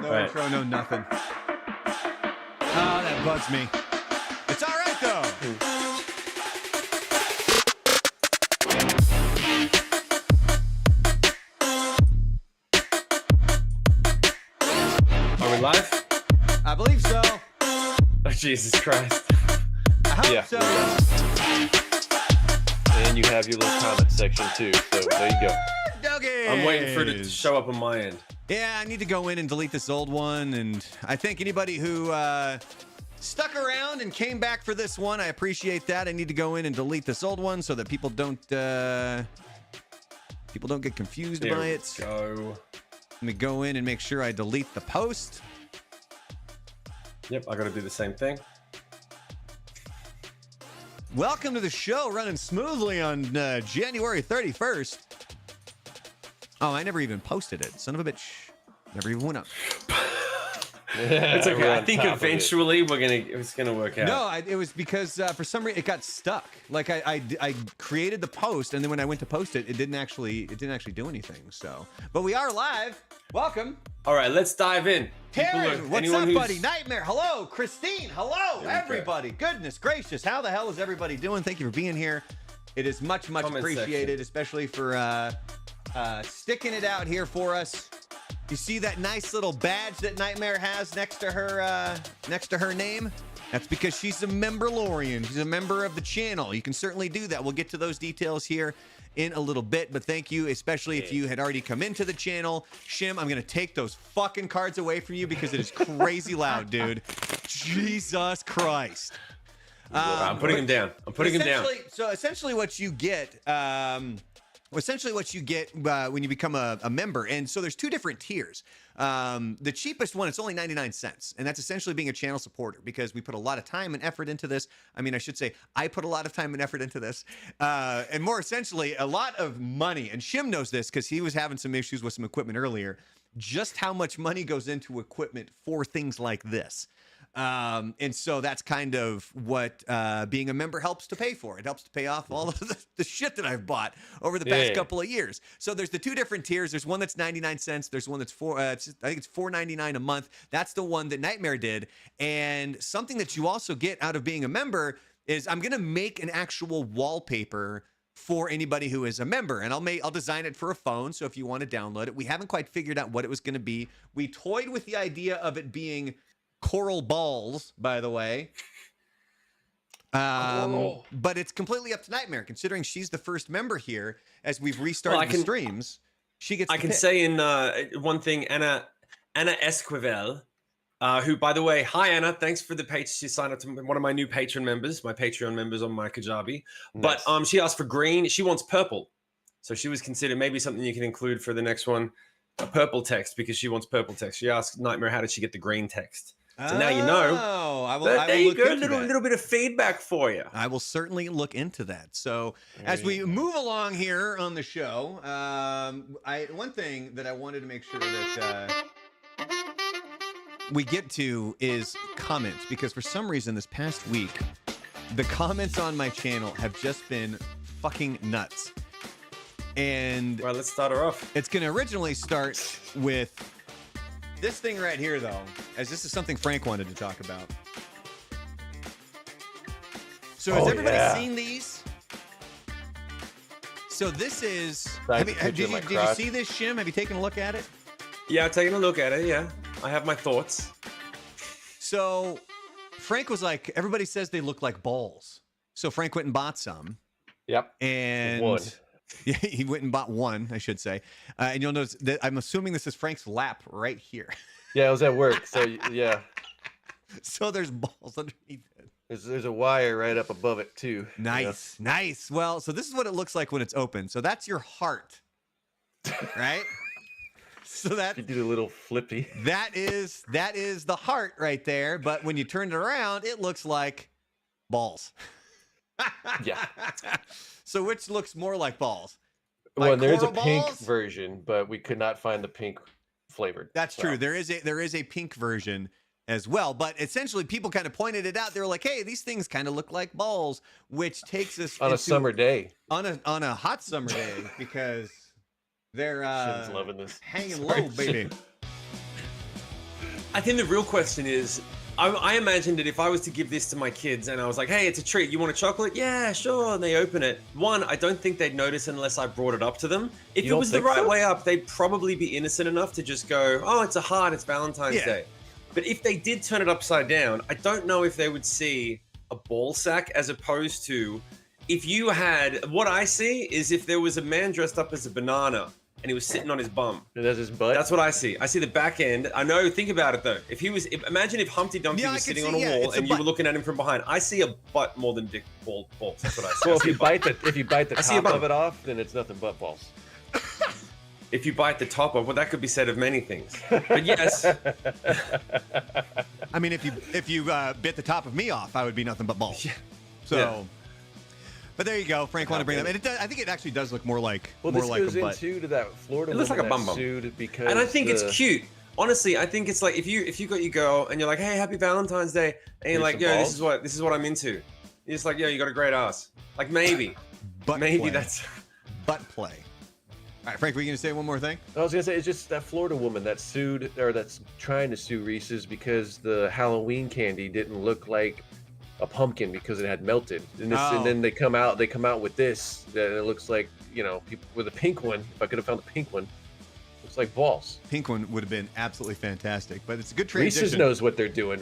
No intro, no nothing. Oh, that bugs me. It's all right, though. Are we live? I believe so. Oh, Jesus Christ. I hope so. And you have your little comment section too, so there you go. Doggies. I'm waiting for it to show up on my end. Yeah, I need to go in and delete this old one, and I think anybody who stuck around and came back for this one, I appreciate that. I need to go in and delete this old one so that people don't get confused by it. Go. Let me go in and make sure I delete the post. Yep, I got to do the same thing. Welcome to the show, running smoothly on January 31st. Oh, I never even posted it. Son of a bitch. Never even went up. It's okay. I think eventually it's gonna work out. No, it was because for some reason it got stuck. Like I created the post, and then when I went to post it, it didn't actually do anything. So, but we are live. Welcome. All right, let's dive in. Taryn, what's up, buddy? Nightmare, hello. Christine, hello. Everybody. Goodness gracious, how the hell is everybody doing? Thank you for being here. It is much appreciated, especially for sticking it out here for us. You see that nice little badge that Nightmare has next to her name? That's because she's a member-lorian. She's a member of the channel. You can certainly do that. We'll get to those details here in a little bit, but thank you, especially if you had already come into the channel. Shim, I'm going to take those fucking cards away from you because it is crazy loud, dude. Jesus Christ. I'm putting him down. So essentially what you get... when you become a member. And so there's two different tiers. The cheapest one, it's only 99 cents. And that's essentially being a channel supporter because we put a lot of time and effort into this. I mean, I should say I put a lot of time and effort into this. And more essentially, a lot of money. And Shim knows this because he was having some issues with some equipment earlier. Just how much money goes into equipment for things like this. And so that's kind of what being a member helps to pay for. It helps to pay off all of the shit that I've bought over the past couple of years. So there's the two different tiers. There's one that's 99 cents. There's one that's I think it's $4.99 a month. That's the one that Nightmare did. And something that you also get out of being a member is I'm going to make an actual wallpaper for anybody who is a member, and I'll design it for a phone. So if you want to download it, we haven't quite figured out what it was going to be. We toyed with the idea of it being coral balls, by the way. But it's completely up to Nightmare, considering she's the first member here. As we've restarted the streams, she gets. I can say in one thing, Anna Esquivel, who, by the way, hi Anna, thanks for the page. She signed up to one of my new Patreon members on my Kajabi. Nice. But she asked for green. She wants purple, so she was considering maybe something you can include for the next one, a purple text, because she wants purple text. She asked Nightmare, how did she get the green text? So now you know. I will there you look go. A into little bit of feedback for you. I will certainly look into that. So as we move along here on the show, one thing that I wanted to make sure that we get to is comments, because for some reason this past week, the comments on my channel have just been fucking nuts. And well, let's start her off. It's going to originally start with this thing right here, though, as this is something Frank wanted to talk about. So has everybody seen these? So this is... Did you see this, Shim? Have you taken a look at it? Yeah, taking a look at it, yeah. I have my thoughts. So Frank was like, everybody says they look like balls. So Frank went and bought some. Yep. And... one. Yeah, he went and bought one, I should say. And you'll notice that I'm assuming this is Frank's lap right here. Yeah, it was at work. So, yeah. So there's balls underneath it. There's a wire right up above it, too. Nice, nice. Well, so this is what it looks like when it's open. So that's your heart, right? So that you do a little flippy. That is the heart right there. But when you turn it around, it looks like balls. Yeah. So which looks more like balls? Well, there's a balls? pink version, but we could not find the pink flavored. That's true. There is a pink version as well. But essentially, people kind of pointed it out. They were like, "Hey, these things kind of look like balls," which takes us on a summer day. On a hot summer day, because they're Shim's loving this. Hanging low, baby. I think the real question is, I imagined that if I was to give this to my kids and I was like, hey, it's a treat, you want a chocolate? Yeah, sure. And they open it. One, I don't think they'd notice unless I brought it up to them. If it was the right way up, they'd probably be innocent enough to just go, oh, it's a heart, it's Valentine's Day. But if they did turn it upside down, I don't know if they would see a ball sack as opposed to if you had, what I see is if there was a man dressed up as a banana and he was sitting on his bum. And that's his butt? That's what I see. I see the back end. I know, think about it though. If he was, imagine if Humpty Dumpty was sitting on a wall and you were looking at him from behind. I see a butt more than dick balls. That's what I see. Well, if you bite the top of it off, then it's nothing but balls. If you bite the top of, well, that could be said of many things. But yes. I mean, if you bit the top of me off, I would be nothing but balls. Yeah. So. Yeah. But there you go. Frank wanted to bring that. And I think it actually does look more like a butt. Well, this goes into that Florida. It looks like a bum bum. Because and I think it's cute. Honestly, I think it's like if you got your girl and you're like, hey, happy Valentine's Day, and you're like, yo, this is what I'm into. You're just like, yo, you got a great ass. Like maybe that's butt play. All right, Frank, were you going to say one more thing? I was going to say, it's just that Florida woman that sued, or that's trying to sue Reese's because the Halloween candy didn't look like a pumpkin because it had melted. And then they come out with this, and it looks like, people with a pink one. If I could have found the pink one, looks like balls. Pink one would have been absolutely fantastic, but it's a good transition. Reese's knows what they're doing.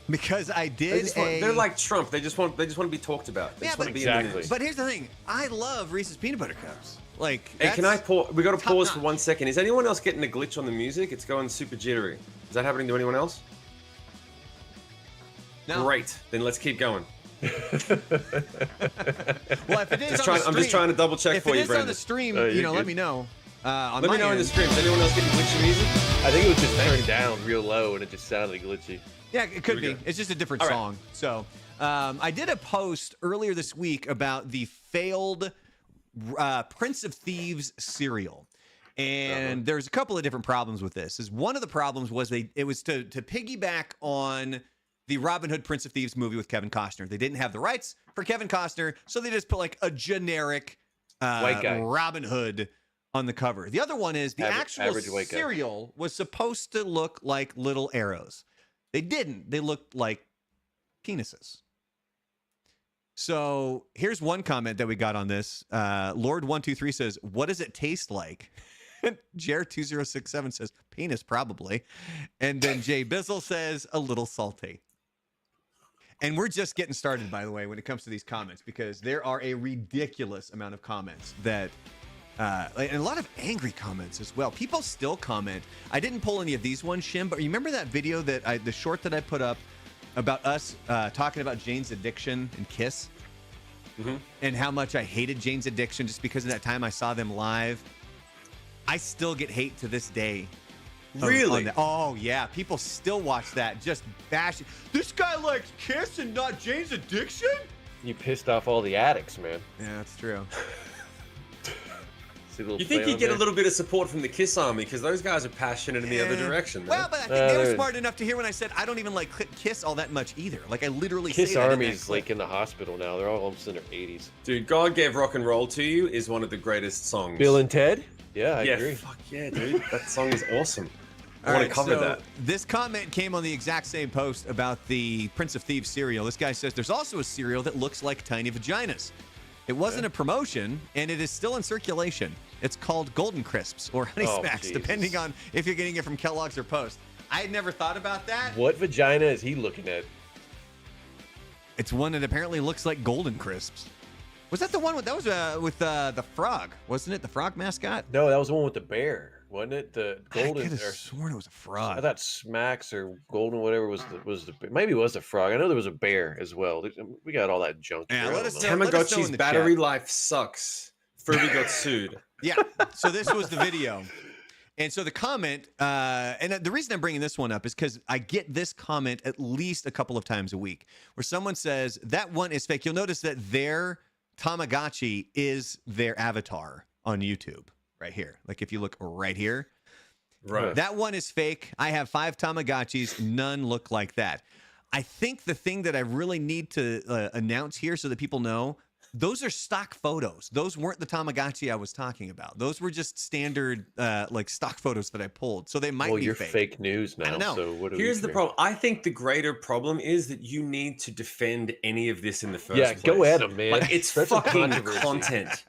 Because I did they're like Trump. They just want to be talked about. They just want to be in the news. But here's the thing. I love Reese's peanut butter cups. Like, hey, can I pause? We got to pause for 1 second. Is anyone else getting a glitch on the music? It's going super jittery. Is that happening to anyone else? No. Great. Then let's keep going. Well, if it is I'm just trying to double check for you, Brandon. If it is on the stream, let me know. Let me know in the stream. Is anyone else getting glitchy music? I think it was just turned down real low and it just sounded glitchy. Yeah, it could be. It's just a different song. Right. So I did a post earlier this week about the failed Prince of Thieves cereal. And there's a couple of different problems with this. One of the problems was it was to piggyback on the Robin Hood Prince of Thieves movie with Kevin Costner. They didn't have the rights for Kevin Costner, so they just put like a generic white guy Robin Hood on the cover. The other one is the actual cereal was supposed to look like little arrows. They didn't. They looked like penises. So here's one comment that we got on this. Lord123 says, what does it taste like? Jer2067 says, penis probably. And then Jay Bizzle says, a little salty. And we're just getting started, by the way, when it comes to these comments, because there are a ridiculous amount of comments that, and a lot of angry comments as well. People still comment. I didn't pull any of these ones, Shim, but remember that video the short that I put up about us talking about Jane's addiction and Kiss? Mm-hmm. And how much I hated Jane's addiction just because of that time I saw them live. I still get hate to this day. Really? Oh, yeah. People still watch that, just bashing. This guy likes Kiss and not Jane's addiction? You pissed off all the addicts, man. Yeah, that's true. You think you get a little bit of support from the Kiss Army because those guys are passionate in the other direction. Man. Well, but I think they were smart enough to hear when I said I don't even like Kiss all that much either. Like I literally Kiss say that Army's like in the hospital now. They're all almost in their 80s. Dude, God Gave Rock and Roll to You is one of the greatest songs. Bill and Ted? Yeah, I agree. Fuck yeah, dude. That song is awesome. I want to cover that. This comment came on the exact same post about the Prince of Thieves cereal. This guy says there's also a cereal that looks like tiny vaginas. It wasn't a promotion, and it is still in circulation. It's called Golden Crisps or Honey Smacks, depending on if you're getting it from Kellogg's or Post. I had never thought about that. What vagina is he looking at? It's one that apparently looks like Golden Crisps. Was that the one with the frog? Wasn't it the frog mascot? No, that was the one with the bear. Wasn't it the golden? I could have sworn it was a frog. I thought Smacks or Golden, whatever was the maybe it was a frog. I know there was a bear as well. We got all that junk. Yeah, let us know. Tamagotchi's battery life sucks. Furby got sued. Yeah. So this was the video, and so the comment, and the reason I'm bringing this one up is because I get this comment at least a couple of times a week, where someone says that one is fake. You'll notice that their Tamagotchi is their avatar on YouTube. Right here. Like if you look right here, right, that one is fake. I have 5 Tamagotchis. None look like that. I think the thing that I really need to announce here so that people know, Those are stock photos. Those weren't the Tamagotchi I was talking about. Those were just standard like stock photos that I pulled. So they might Well, be you're fake. fake news now. don't know. So what do Here's we the care? problem. I think the greater problem is that you need to defend any of this in the first Yeah, place. go at 'em, man. Like, it's That's some fucking controversy. content.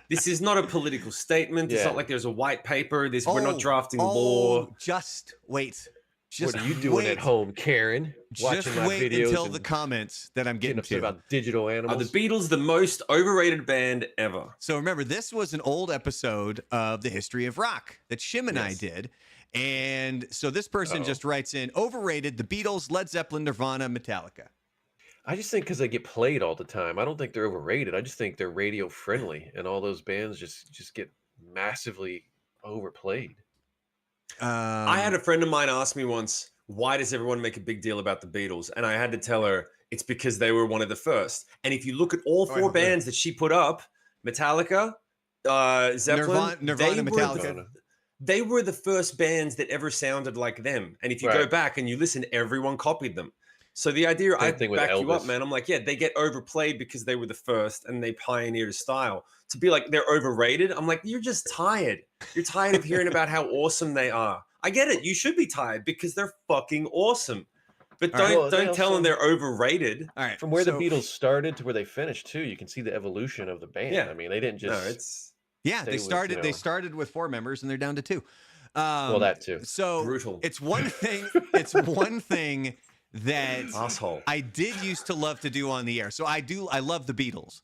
This is not a political statement. It's Yeah. not like there's a white paper. We're not drafting law. Just wait. Just What are you doing wait. at home, Karen? Just Watching my wait videos until and the comments that I'm getting getting upset to. about digital Are animals. the Beatles the most overrated band ever? So remember, this was an old episode of the History of Rock that Shim and I Yes. did. And so this person just writes in, overrated, the Beatles, Led Zeppelin, Nirvana, Metallica. I just think because they get played all the time. I don't think they're overrated. I just think they're radio friendly, and all those bands just get massively overplayed. I had a friend of mine ask me once, why does everyone make a big deal about the Beatles? And I had to tell her it's because they were one of the first. And if you look at all four bands that she put up, Metallica, Zeppelin, Nirvana, Metallica. They were the first bands that ever sounded like them. And if you go back and you listen, everyone copied them. So the idea, I back you up, man. I'm like, yeah, they get overplayed because they were the first and they pioneered a style. To be like, they're overrated, I'm like, you're just tired. You're tired of hearing about how awesome they are. I get it. You should be tired because they're fucking awesome. But don't tell them they're overrated. All right. From where the Beatles started to where they finished, too, you can see the evolution of the band. Yeah. I mean, they didn't just... No, it's... Yeah, they started with 4 members and they're down to 2. Well, that too. So brutal. It's one thing. It's one thing that asshole I did used to love to do on the air. So I love the Beatles,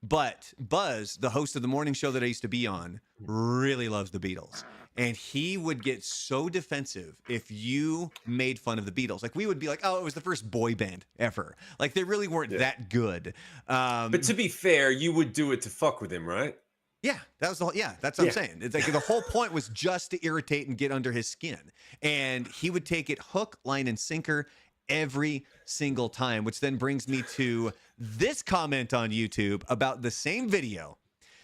but Buzz, the host of the morning show that I used to be on, really loves the Beatles. And he would get so defensive if you made fun of the Beatles. Like, we would be like, oh, it was the first boy band ever. Like, they really weren't that good. But to be fair, you would do it to fuck with him, right? Yeah, that was the whole, that's what I'm saying. It's like the whole point was just to irritate and get under his skin. And he would take it hook, line, and sinker every single time, which then brings me to this comment on YouTube about the same video.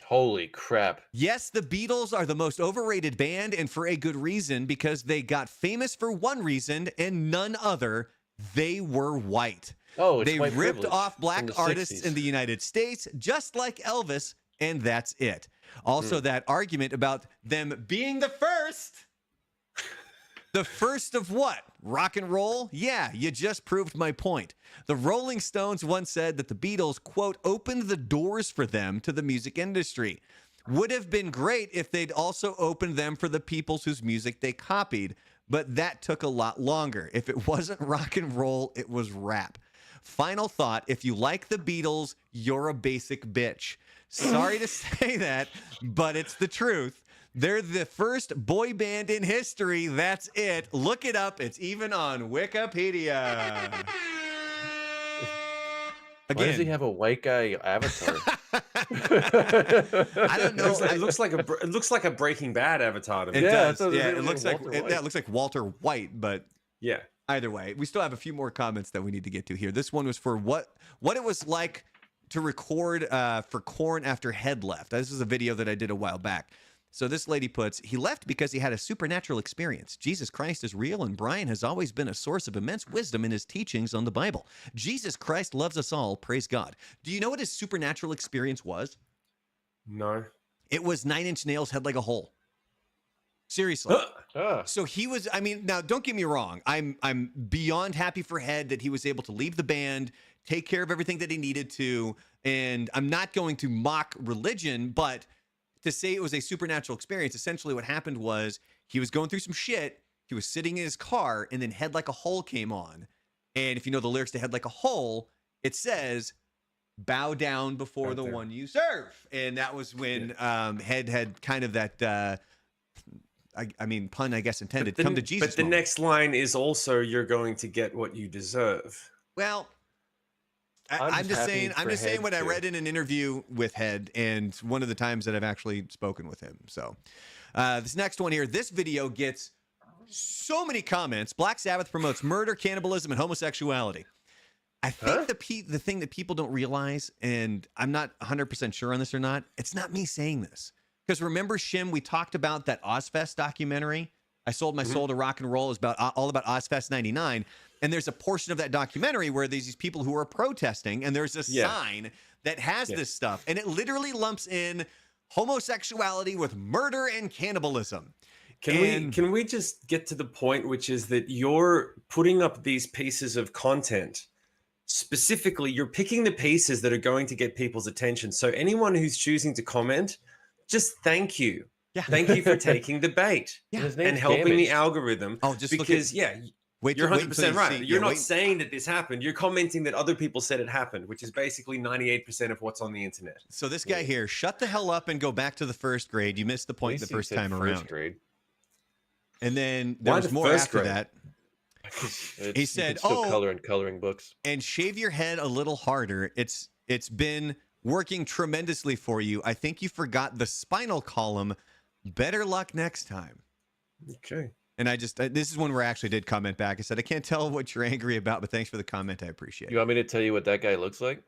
Holy crap. Yes, the Beatles are the most overrated band, and for a good reason, because they got famous for one reason and none other. They were white. Oh, it's they white ripped privilege off black from the artists 60s. in the United States, just like Elvis, and that's it. Also, that argument about them being the first. The first of what? Rock and roll? Yeah, you just proved my point. The Rolling Stones once said that the Beatles, quote, opened the doors for them to the music industry. Would have been great if they'd also opened them for the peoples whose music they copied, but that took a lot longer. If it wasn't rock and roll, it was rap. Final thought, if you like the Beatles, you're a basic bitch. Sorry to say that, but it's the truth. They're the first boy band in history. That's it. Look it up. It's even on Wikipedia. Why does he have a white guy avatar? I don't know. It looks like a Breaking Bad avatar to me. It does. it Yeah, it really looks like like Walter White. it looks like Walter White, but Yeah. either way, we still have a few more comments that we need to get to here. This one was for what it was like to record for Korn after Head left. This is a video that I did a while back. So this lady puts, he left because he had a supernatural experience. Jesus Christ is real, and Brian has always been a source of immense wisdom in his teachings on the Bible. Jesus Christ loves us all. Praise God. Do you know what his supernatural experience was? No. It was 9 Inch Nails' Head Like a Hole. Seriously. Ah. So he was, I mean, now don't get me wrong. I'm beyond happy for Head that he was able to leave the band, take care of everything that he needed to, and I'm not going to mock religion, but to say it was a supernatural experience, essentially what happened was he was going through some shit, he was sitting in his car, and then Head Like a Hole came on. And if you know the lyrics to Head Like a Hole, it says, bow down before the one you serve. And that was when Head had kind of that... I mean, pun, I guess, intended. Come to Jesus. But the next line is also, you're going to get what you deserve. Well, I'm just saying what I read in an interview with Head, and one of the times that I've actually spoken with him. So this next one here, this video gets so many comments. Black Sabbath promotes murder, cannibalism, and homosexuality. I think the thing that people don't realize, and I'm not 100% sure on this or not, it's not me saying this. Because remember, Shim, we talked about that Ozfest documentary I sold my soul to rock and roll is about all about Ozfest 99. And there's a portion of that documentary where there's these people who are protesting, and there's a sign that has this stuff, and it literally lumps in homosexuality with murder and cannibalism. Can we just get to the point, which is that you're putting up these pieces of content, specifically you're picking the pieces that are going to get people's attention. So anyone who's choosing to comment, just thank you. Yeah. Thank you for taking the bait and helping the algorithm. Oh, just because you're 100% right. You're not saying that this happened. You're commenting that other people said it happened, which is basically 98% of what's on the internet. So this guy here, shut the hell up and go back to the first grade. You missed the point the first time around. Grade. And then there was more after that. He said, color in coloring books. And shave your head a little harder. It's been working tremendously for you. I think you forgot the spinal column. Better luck next time. Okay. And this is one where I actually did comment back. I said, I can't tell what you're angry about, but thanks for the comment. I appreciate it. You want me to tell you what that guy looks like?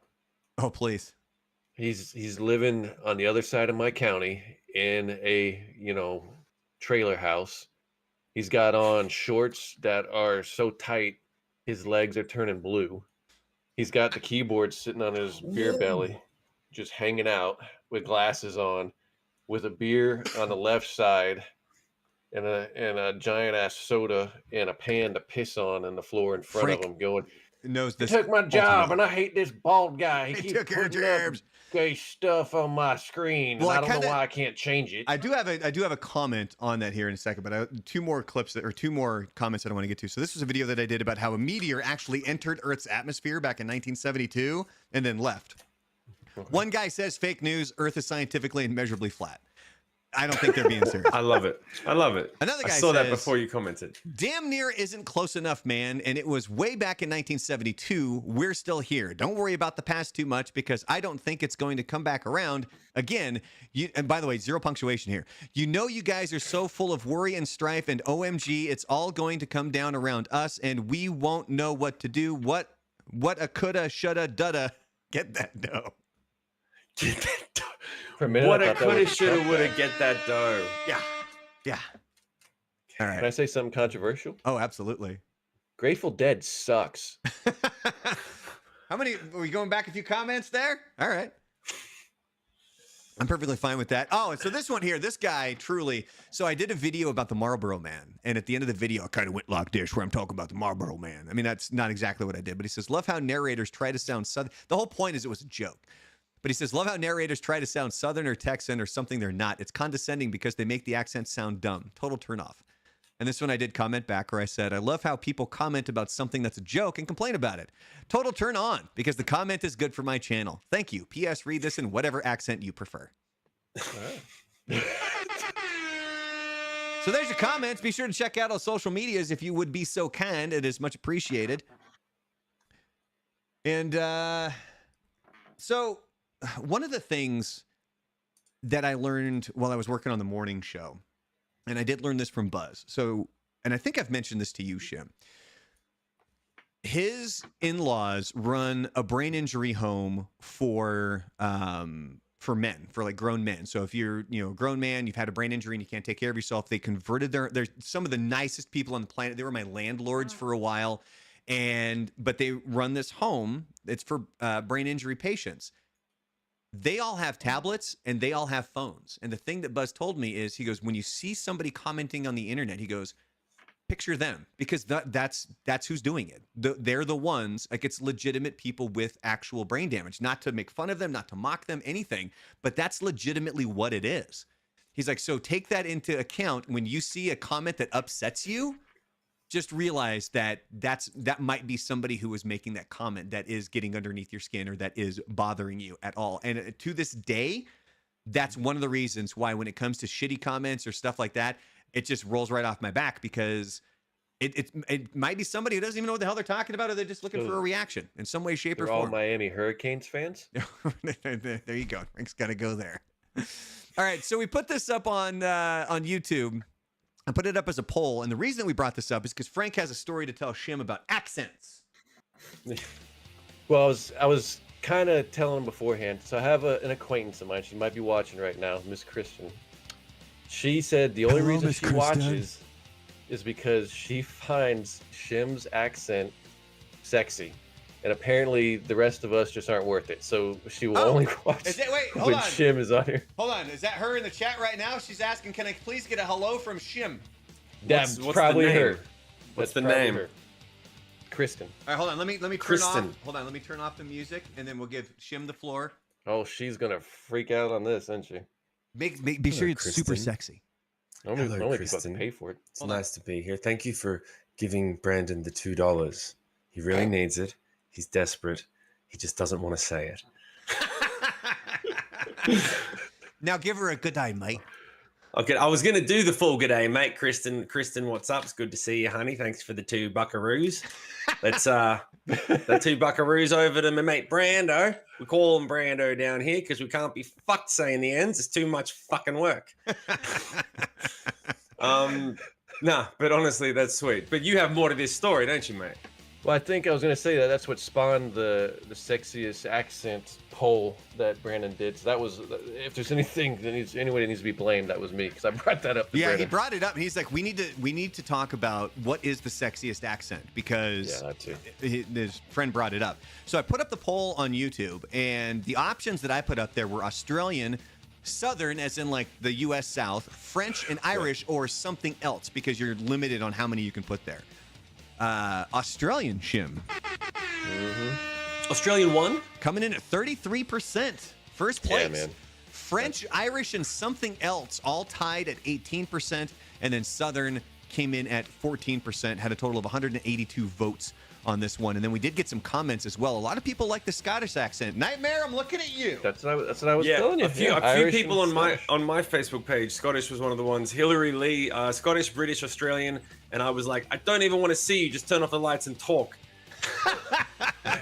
Oh, please. He's living on the other side of my county in a, trailer house. He's got on shorts that are so tight, his legs are turning blue. He's got the keyboard sitting on his beer belly, just hanging out with glasses on, with a beer on the left side, and a giant ass soda and a pan to piss on the floor in front of him, going, knows this. He took my job, and I hate this bald guy. He took your jobs. Gay stuff on my screen. Well, and I don't know why I can't change it. I do have a comment on that here in a second, but two more comments that I want to get to. So this was a video that I did about how a meteor actually entered Earth's atmosphere back in 1972 and then left. One guy says fake news. Earth is scientifically and measurably flat. I don't think they're being serious. I love it. Another guy saw that before you commented. Damn near isn't close enough, man. And it was way back in 1972. We're still here. Don't worry about the past too much because I don't think it's going to come back around again. And by the way, 0 punctuation here. You guys are so full of worry and strife and OMG, it's all going to come down around us and we won't know what to do. What a coulda, shoulda, dudda. Get that dough. Get that dough. For a minute, what a coulda, shoulda, woulda, get that dough. Yeah. All right. Can I say something controversial? Oh, absolutely. Grateful Dead sucks. How many? Are we going back a few comments there? All right. I'm perfectly fine with that. Oh, so this one here, this guy truly. So I did a video about the Marlboro Man. And at the end of the video, I kind of went like this where I'm talking about the Marlboro Man. I mean, that's not exactly what I did. But he says, love how narrators try to sound Southern. The whole point is it was a joke. But he says, love how narrators try to sound Southern or Texan or something they're not. It's condescending because they make the accent sound dumb. Total turnoff. And this one I did comment back where I said, I love how people comment about something that's a joke and complain about it. Total turn on because the comment is good for my channel. Thank you. P.S. Read this in whatever accent you prefer. So there's your comments. Be sure to check out our social medias if you would be so kind. It is much appreciated. And so one of the things that I learned while I was working on the morning show, and I did learn this from Buzz. So, and I think I've mentioned this to you, Shim. His in-laws run a brain injury home for men, for like grown men. So if you're, a grown man, you've had a brain injury and you can't take care of yourself, they converted they're some of the nicest people on the planet. They were my landlords for a while. But they run this home. It's for brain injury patients. They all have tablets and they all have phones. And the thing that Buzz told me is, he goes, when you see somebody commenting on the internet, he goes, picture them, because that's who's doing it. They're the ones, like, it's legitimate people with actual brain damage. Not to make fun of them, not to mock them, anything, but that's legitimately what it is. He's like, so take that into account when you see a comment that upsets you. Just realize that might be somebody who is making that comment that is getting underneath your skin or that is bothering you at all. And to this day, that's one of the reasons why when it comes to shitty comments or stuff like that, it just rolls right off my back, because it might be somebody who doesn't even know what the hell they're talking about, or they're just looking for a reaction in some way, shape, or form. All Miami Hurricanes fans? There you go. Frank's got to go there. All right, so we put this up on YouTube. I put it up as a poll, and the reason that we brought this up is because Frank has a story to tell Shim about accents. Well, I was kind of telling him beforehand. So I have an acquaintance of mine. She might be watching right now, Miss Kristen. She said the only reason she watches is because she finds Shim's accent sexy. And apparently the rest of us just aren't worth it. So she will only watch wait, hold when on. Shim is on here. Hold on. Is that her in the chat right now? She's asking, can I please get a hello from Shim? That's what's probably the name? her. What's the probably name? her. Kristen. All right, hold on. Let me turn Kristen. off. Hold on. Let me turn off the music, and then we'll give Shim the floor. Oh, she's gonna freak out on this, isn't she? Be sure it's super Kristen. sexy. Only people have Kristen. to pay for it. It's nice to be here. Thank you for giving Brandon the $2. He really needs it. He's desperate. He just doesn't want to say it. Now give her a good day, mate. Okay, I was gonna do the full good day, mate. Kristen, what's up? It's good to see you, honey. Thanks for the 2 buckaroos. Let's the 2 buckaroos over to my mate Brando. We call him Brando down here because we can't be fucked saying the ends. It's too much fucking work. Nah, but honestly, that's sweet. But you have more to this story, don't you, mate? Well, I think I was gonna say that's what spawned the sexiest accent poll that Brandon did. So that was, if there's anything that anybody that needs to be blamed, that was me because I brought that up. To Yeah, Brandon. he brought it up, and he's like, we need to talk about what is the sexiest accent because that too. His friend brought it up. So I put up the poll on YouTube, and the options that I put up there were Australian, Southern, as in like the U.S. South, French and Irish, or something else because you're limited on how many you can put there. Australian, Shim. Australian won? Coming in at 33%. First place. Yeah, man. French, Irish, and something else all tied at 18%. And then Southern came in at 14%, had a total of 182 votes on this one. And then we did get some comments as well. A lot of people like the Scottish accent. Nightmare, I'm looking at you. That's what I was telling you. A few Irish people and on my Facebook page. Scottish was one of the ones. Hillary Lee, Scottish, British, Australian, and I was like, I don't even want to see you. Just turn off the lights and talk.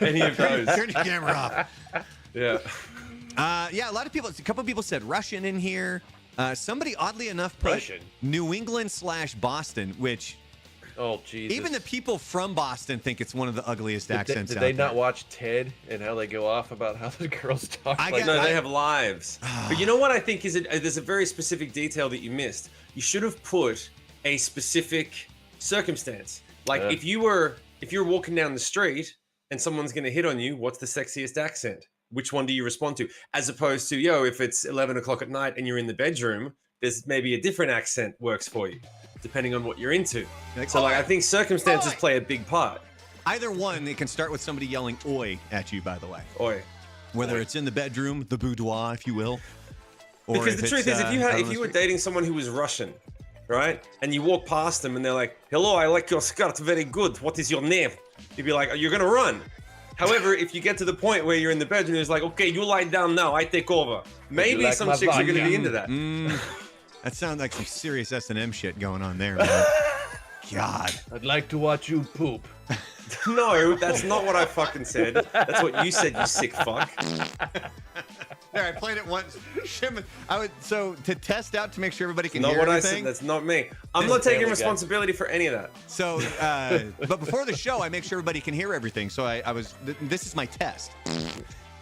Any of those. Turn your camera off. Yeah. Yeah, a couple of people said Russian in here. Somebody, oddly enough, put Russian? New England/Boston, which Oh, Jesus. even the people from Boston think it's one of the ugliest accents Did out they there. not watch Ted and how they go off about how the girls talk? No, they have lives. But you know what I think is there's a very specific detail that you missed. You should have put a specific circumstance. Like if you're walking down the street and someone's going to hit on you, what's the sexiest accent? Which one do you respond to? As opposed to, if it's 11 o'clock at night and you're in the bedroom, there's maybe a different accent works for you, depending on what you're into. I think circumstances play a big part. Either one, it can start with somebody yelling "oi" at you, by the way. Oi. Whether it's in the bedroom, the boudoir, if you will. Or Because the truth is, if you were dating someone who was Russian, right, and you walk past them and they're like, "Hello, I like your skirt, very good. What is your name?" You'd be like, "You're gonna run." However, if you get to the point where you're in the bedroom, it's like, "Okay, you lie down now. I take over." Maybe like some my chicks are gonna vodka? be into that. That sounds like some serious S&M shit going on there, man. God. I'd like to watch you poop. No, that's not what I fucking said. That's what you said, you sick fuck. There, I played it once. So to test out to make sure everybody can Not hear what everything. I said. That's not me. I'm not taking Family Guy. responsibility for any of that. So, but before the show, I make sure everybody can hear everything. So this is my test.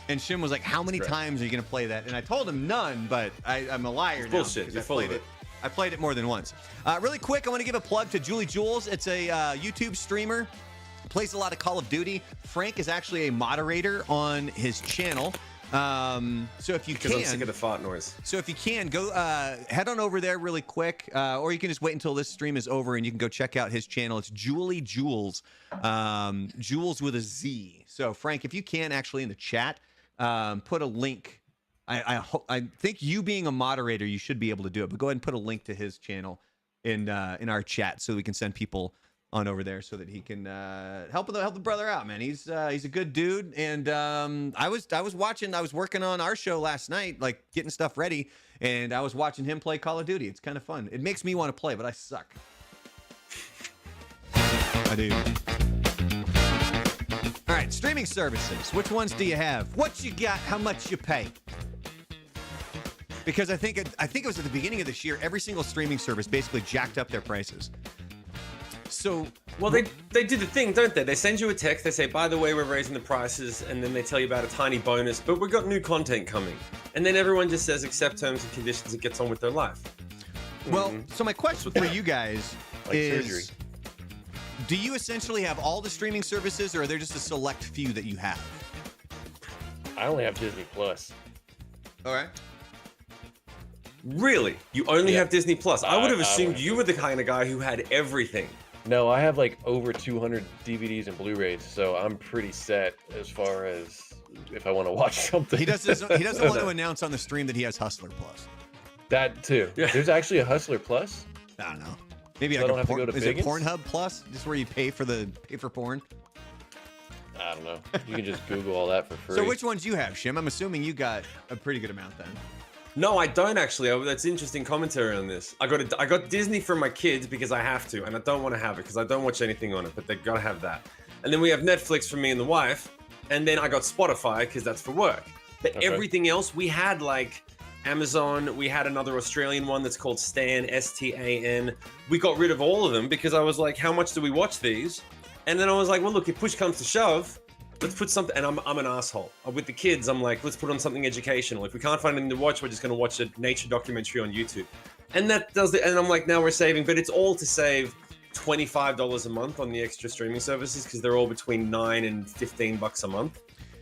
And Shim was like, "How many times are you going to play that?" And I told him none, but I'm a liar now. bullshit. because You're I full of played it. I played it more than once. Really quick, I want to give a plug to Julie Jules. It's a YouTube streamer. Plays a lot of Call of Duty. Frank is actually a moderator on his channel. So if you Because I'm can, sick of the fart noise. so if you can, go head on over there really quick, or you can just wait until this stream is over and you can go check out his channel. It's Julie Jules, Jules with a Z. So Frank, if you can actually in the chat, put a link. I think you being a moderator, you should be able to do it. But go ahead and put a link to his channel in our chat so we can send people on over there so that he can help the brother out, man. He's a good dude, and I was working on our show last night, like getting stuff ready, and I was watching him play Call of Duty. It's kind of fun. It makes me want to play, but I suck. I do. All right, streaming services. Which ones do you have? What you got? How much you pay? Because I think it was at the beginning of this year, every single streaming service basically jacked up their prices. So, well, they do the thing, don't they? They send you a text. They say, "By the way, we're raising the prices," and then they tell you about a tiny bonus. But we've got new content coming, and then everyone just says, "Accept terms and conditions," and gets on with their life. Well, so my question for you guys like surgery. Do you essentially have all the streaming services, or are there just a select few that you have? I only have Disney Plus. All right. Really? You only have Disney Plus? I would have assumed you were the kind of guy who had everything. No, I have like over 200 DVDs and Blu-rays, so I'm pretty set as far as if I want to watch something. He doesn't want to announce on the stream that he has Hustler Plus. That too. Yeah. There's actually a Hustler Plus. I don't know. Maybe So like I don't have to go to is it Biggins? Pornhub Plus? Just where you pay for porn? I don't know. You can just Google all that for free. So which ones you have, Shim? I'm assuming you got a pretty good amount then. No, I don't actually. That's interesting commentary on this. I got Disney for my kids because I have to, and I don't want to have it because I don't watch anything on it, but they gotta have that. And then we have Netflix for me and the wife, and then I got Spotify because that's for work. But everything else, we had like Amazon, we had another Australian one that's called Stan, S-T-A-N. We got rid of all of them because I was like, how much do we watch these? And then I was like, well, look, if push comes to shove, let's put something, and I'm an asshole. With the kids, I'm like, let's put on something educational. If we can't find anything to watch, we're just going to watch a nature documentary on YouTube. And that does it. And I'm like, now we're saving, but it's all to save $25 a month on the extra streaming services because they're all between $9 and $15 a month.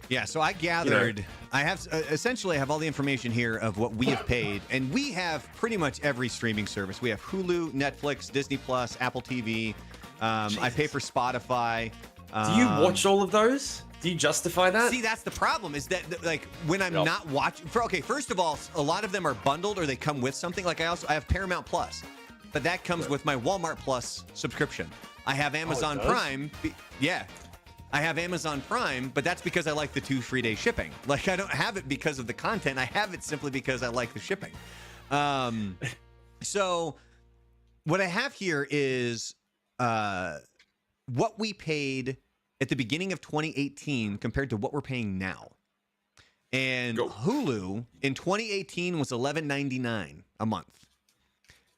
Yeah, so I gathered, I have essentially I have all the information here of what we have paid, and we have pretty much every streaming service. We have Hulu, Netflix, Disney Plus, Apple TV. I pay for Spotify. Do you watch all of those? Do you justify that? See, that's the problem. Is that like when I'm not watching? First of all, a lot of them are bundled or they come with something. Like I have Paramount Plus, but that comes with my Walmart Plus subscription. I have Amazon Prime. I have Amazon Prime, but that's because I like the 2 free day shipping. Like I don't have it because of the content. I have it simply because I like the shipping. So what I have here is what we paid at the beginning of 2018 compared to what we're paying now. And Hulu in 2018 was $11.99 a month.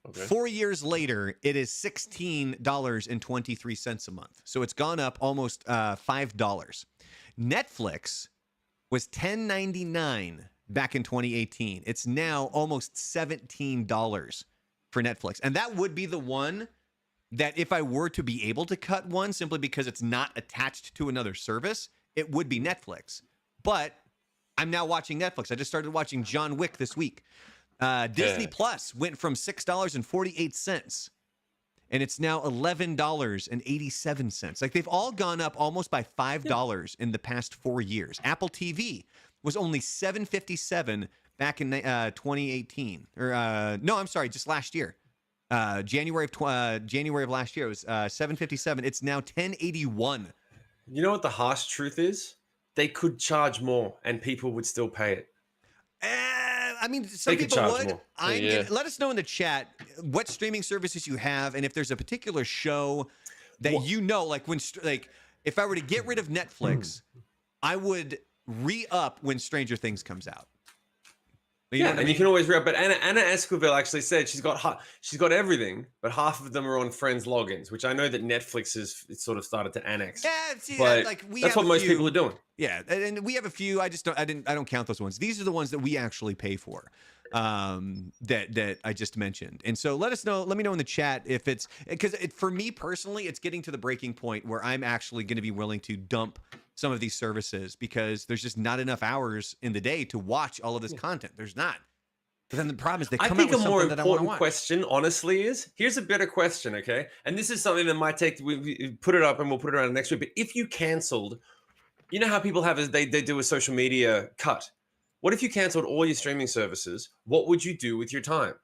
Okay. 4 years later, it is $16.23 a month. So it's gone up almost $5. Netflix was $10.99 back in 2018. It's now almost $17 for Netflix. And that would be the one that if I were to be able to cut one simply because it's not attached to another service, it would be Netflix. But I'm now watching Netflix. I just started watching John Wick this week. Disney Plus went from $6.48 and it's now $11.87. Like they've all gone up almost by $5 in the past 4 years. Apple TV was only $7.57 back in 2018. No, I'm sorry, just last year. January of last year it was $7.57. It's now $10.81. You know what the harsh truth is? They could charge more and people would still pay it. I mean, some people would. Let us know in the chat what streaming services you have, and if there's a particular show that you know, like if I were to get rid of Netflix, I would re-up when Stranger Things comes out. You and you can always re-up. But Anna Esquivel actually said she's got everything, but half of them are on friends' logins, which I know that Netflix has sort of started to annex. Yeah, see, but that's what most few, people are doing. Yeah, and we have a few. I don't count those ones. These are the ones that we actually pay for. That I just mentioned. And so let me know in the chat if it's because for me personally, it's getting to the breaking point where I'm actually going to be willing to dump some of these services because there's just not enough hours in the day to watch all of this content. There's not. But then the problem is they come out with something that I want to watch. I think a more important question, honestly, is here's a better question, okay? And this is something that might take. We put it up and we'll put it around next week. But if you canceled, you know how people have they do a social media cut. What if you canceled all your streaming services? What would you do with your time?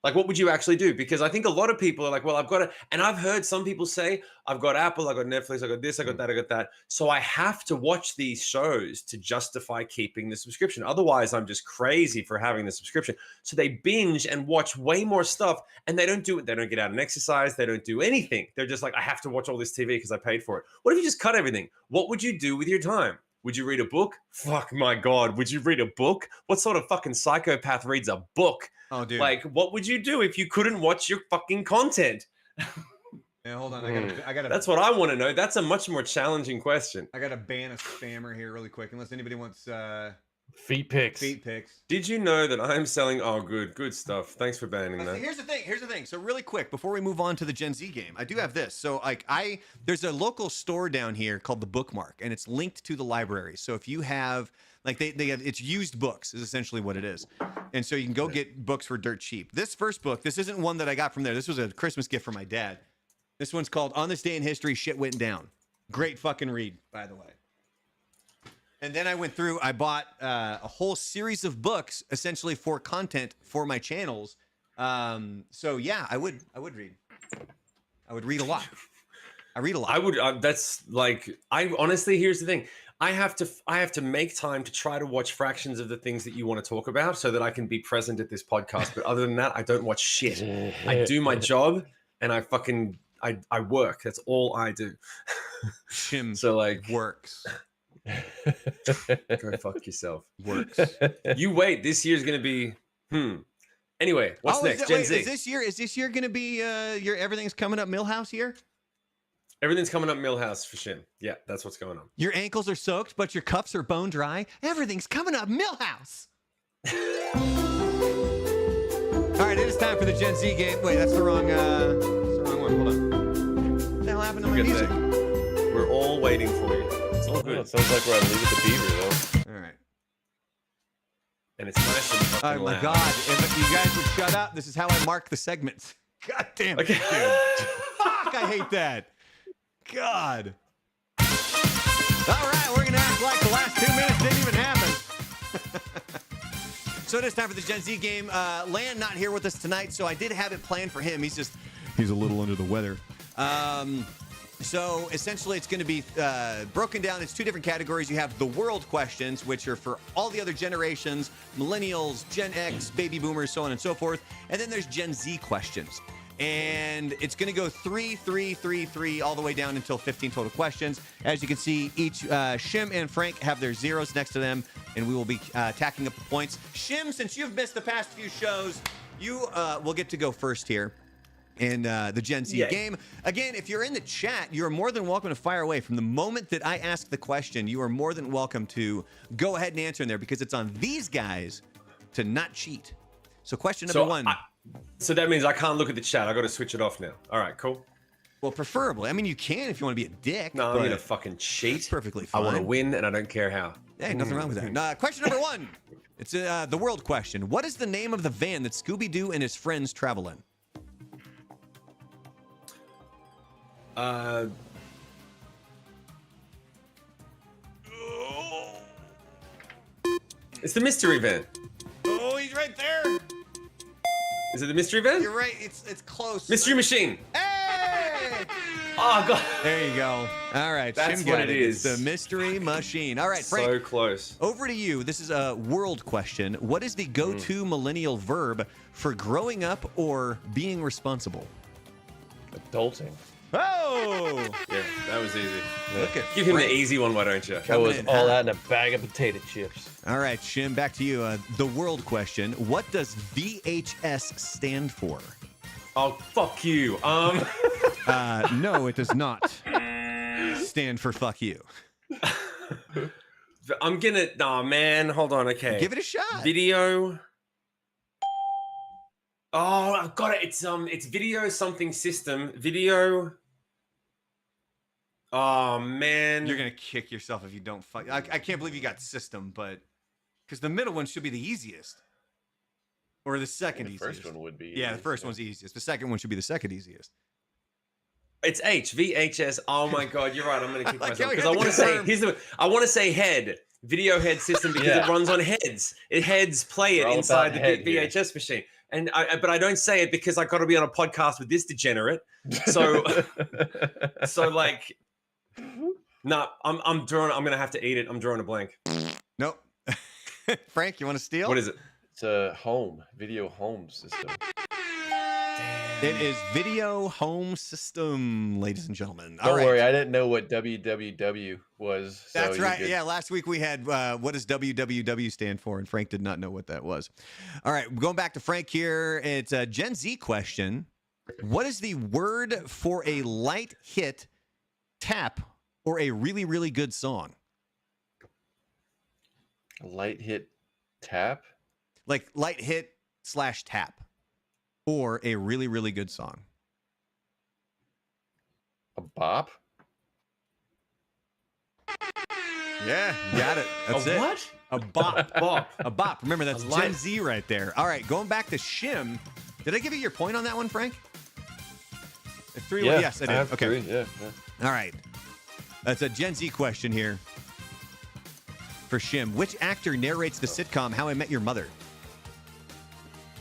Like, what would you actually do? Because I think a lot of people are like, well, I've got to, and I've heard some people say, I've got Apple, I've got Netflix, I got this, I got that, I got that. So I have to watch these shows to justify keeping the subscription. Otherwise, I'm just crazy for having the subscription. So they binge and watch way more stuff and they don't do it. They don't get out and exercise. They don't do anything. They're just like, I have to watch all this TV because I paid for it. What if you just cut everything? What would you do with your time? Would you read a book? Fuck my God. Would you read a book? What sort of fucking psychopath reads a book? Oh, dude. Like, what would you do if you couldn't watch your fucking content? Yeah, hold on. I gotta. That's what I want to know. That's a much more challenging question. I gotta ban a spammer here really quick, unless anybody wants. Feet pics. Feet pics. Did you know that I'm selling? Oh, good stuff. Thanks for banning that. Here's the thing. So really quick, before we move on to the Gen Z game, I do have this. So like there's a local store down here called the Bookmark, and it's linked to the library. So if you have like they have, it's used books is essentially what it is, and so you can go get books for dirt cheap. This first book, this isn't one that I got from there. This was a Christmas gift from my dad. This one's called On This Day in History, Shit Went Down. Great fucking read, by the way. And then I went through, I bought a whole series of books essentially for content for my channels. So yeah, I would read. I would read a lot. I read a lot. I would, that's like, I honestly, here's the thing. I have to make time to try to watch fractions of the things that you want to talk about so that I can be present at this podcast. But other than that, I don't watch shit. I do my job and I work. That's all I do. Shim so like works. Go fuck yourself. Works. You wait. This year's gonna be. Anyway, what's next? Gen Z. Is this year gonna be your everything's coming up Millhouse year? Everything's coming up Millhouse for Shim. Yeah, that's what's going on. Your ankles are soaked, but your cuffs are bone dry. Everything's coming up Millhouse. All right, it is time for the Gen Z game. Wait, that's the wrong one. Hold on. What the hell happened to my music? We're all waiting for you. It's all good. Oh, it sounds like we're on Leave It to Beaver, though. All right. And it's nice and fucking Oh my loud. God! If you guys would shut up, this is how I mark the segments. God damn it, Okay. dude. Fuck, I hate that. God. All right, we're gonna act like the last 2 minutes didn't even happen. So it is time for the Gen Z game. Lan not here with us tonight, so I did have it planned for him. He's a little under the weather. So essentially, it's going to be broken down. It's two different categories. You have the world questions, which are for all the other generations, millennials, Gen X, baby boomers, so on and so forth. And then there's Gen Z questions. And it's going to go 3, 3, 3, 3, all the way down until 15 total questions. As you can see, each Shim and Frank have their zeros next to them, and we will be tacking up the points. Shim, since you've missed the past few shows, you will get to go first here in the Gen Z game. Again, if you're in the chat, you're more than welcome to fire away. From the moment that I ask the question, you are more than welcome to go ahead and answer in there, because it's on these guys to not cheat. So question number one. So that means I can't look at the chat. I got to switch it off now. All right, cool. Well, preferably. I mean, you can if you want to be a dick. No, I'm going to fucking cheat. It's perfectly I fine. want to win, and I don't care how. Hey, nothing wrong with that. Question number one. It's the world question. What is the name of the van that Scooby-Doo and his friends travel in? It's the mystery van. Oh, he's right there. Is it the mystery van? You're right. It's close. Mystery machine. Hey! Oh god. There you go. All right. That's Shim what got it is. It's the mystery machine. All right, Frank. So close. Over to you. This is a world question. What is the go-to millennial verb for growing up or being responsible? Adulting. Oh! Yeah, that was easy. Look at Give him the Frank. easy one, why don't you? That was in all hot. out in a bag of potato chips. All right, Shim, back to you. The world question. What does VHS stand for? Oh, fuck you. No, it does not stand for fuck you. I'm gonna. Nah, man. Hold on. Okay. Give it a shot. Video. Oh, I've got it. It's video something system. Video. Oh man. You're gonna kick yourself if you don't fuck. I can't believe you got system, but because the middle one should be the easiest, or the second The easiest. first one would be. Yeah, the first one's the easiest. The second one should be the second easiest. It's VHS. Oh my god, you're right. I'm gonna kick Like myself how we because I had want to to say I want to say head. Video head system because it runs on heads. It heads play it We're all inside about the head here. VHS machine. And but I don't say it because I got to be on a podcast with this degenerate. So so like no, I'm drawing. I'm gonna have to eat it. I'm drawing a blank. Nope. Frank, you want to steal? What is it? It's a video home system. It is video home system, ladies and gentlemen. Don't worry, I didn't know what WWW was. So That's you're right. good. Yeah, last week we had what does WWW stand for, and Frank did not know what that was. All right, going back to Frank here. It's a Gen Z question. What is the word for a light hit, tap, or a really, really good song? A light hit tap. Like light hit / tap, or a really, really good song. A bop. Yeah, you got it. That's it. What? A bop. Bop. A bop. Remember, that's A Gen light- Z right there. All right, going back to Shim. Did I give you your point on that one, Frank? 3-1. Yeah, Yes, I did. have Okay. 3, yeah. All right. That's a Gen Z question here for Shim. Which actor narrates the sitcom How I Met Your Mother?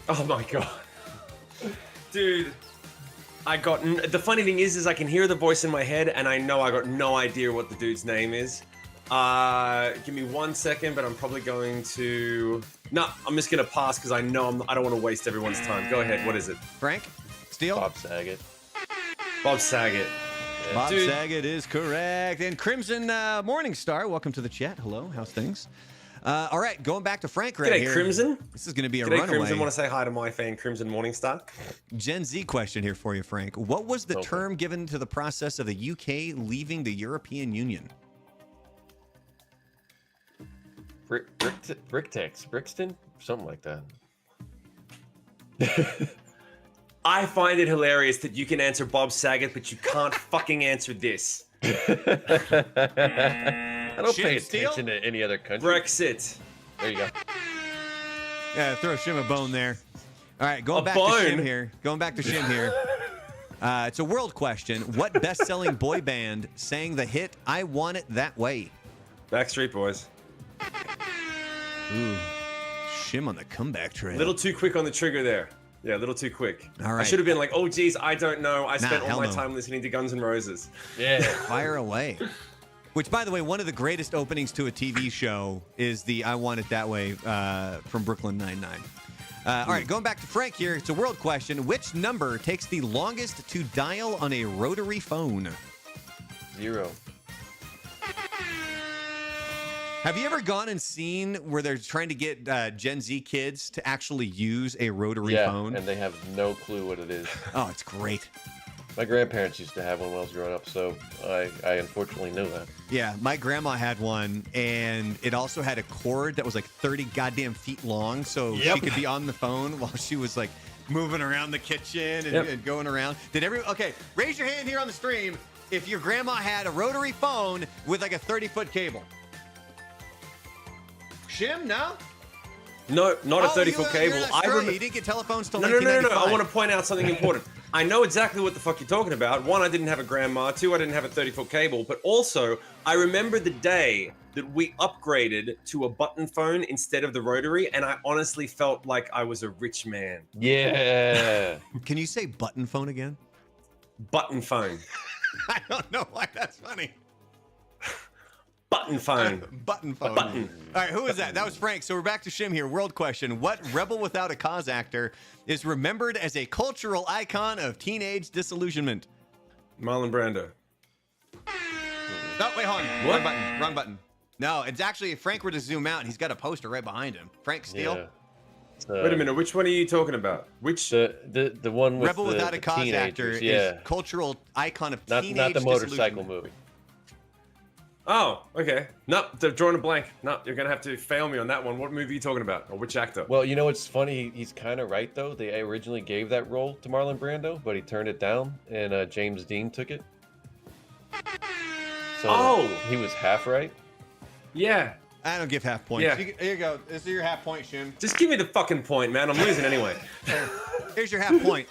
Oh my god, dude! The funny thing is I can hear the voice in my head, and I know I got no idea what the dude's name is. Give me 1 second, but I'm probably going to. No, I'm just gonna pass because I know I don't want to waste everyone's time. Go ahead. What is it? Frank? Steele? Bob Saget. Bob Saget. Bob Dude. Saget is correct. And Crimson Morningstar, welcome to the chat. Hello, how's things? All right, going back to Frank right G'day, here. Crimson. This is going to be a G'day, runaway. Crimson. Want to say hi to my fan, Crimson Morningstar? Gen Z question here for you, Frank. What was the Okay. term given to the process of the UK leaving the European Union? Brixton? Something like that. I find it hilarious that you can answer Bob Saget, but you can't fucking answer this. I don't pay Shim, Steele? attention to any other country. Brexit. There you go. Yeah, throw Shim a bone there. All right, going A back bone? to Shim here. Going back to Shim here. It's a world question. What best-selling boy band sang the hit "I Want It That Way"? Backstreet Boys. Ooh, Shim on the comeback trail. A little too quick on the trigger there. Yeah, a little too quick. All right. I should have been like, oh, geez, I don't know. I spent all hell my no. time listening to Guns N' Roses. Yeah. Fire away. Which, by the way, one of the greatest openings to a TV show is the "I Want It That Way" from Brooklyn Nine-Nine. All right, going back to Frank here. It's a world question. Which number takes the longest to dial on a rotary phone? 0. Have you ever gone and seen where they're trying to get Gen Z kids to actually use a rotary Yeah, phone? and they have no clue what it is. Oh, it's great. My grandparents used to have one when I was growing up, so I unfortunately knew that. Yeah, my grandma had one, and it also had a cord that was like 30 goddamn feet long, so Yep. she could be on the phone while she was like moving around the kitchen and, Yep. and going around. Okay, raise your hand here on the stream if your grandma had a rotary phone with like a 30-foot cable. Shim, no? No, not a 30-foot you're cable. not I sure. remember. You didn't get telephones till No. I 1995. want to point out something important. I know exactly what the fuck you're talking about. One, I didn't have a grandma. Two, I didn't have a 30-foot cable. But also, I remember the day that we upgraded to a button phone instead of the rotary, and I honestly felt like I was a rich man. Yeah. Can you say button phone again? Button phone. I don't know why that's funny. Button phone. Button phone. Button. All right, who is that? That was Frank. So we're back to Shim here. World question. What Rebel Without a Cause actor is remembered as a cultural icon of teenage disillusionment? Marlon Brando. Oh, wait, hold on. What? Wrong button. Wrong button. No, it's actually, if Frank were to zoom out, he's got a poster right behind him. Frank Steele. Yeah. So, Wait a minute. Which one are you talking about? Which? The one with Rebel the, Without the a Cause actor teenagers, yeah. is cultural icon of Not teenage the motorcycle disillusionment. movie. Oh, okay. No, they're drawing a blank. No, you're gonna have to fail me on that one. What movie are you talking about, or which actor? Well, you know what's funny? He's kind of right though. They originally gave that role to Marlon Brando, but he turned it down, and James Dean took it. So Oh! he was half right. Yeah. I don't give half points. Yeah. Here you go. This is your half point, Shim. Just give me the fucking point, man. I'm losing anyway. Here's your half point.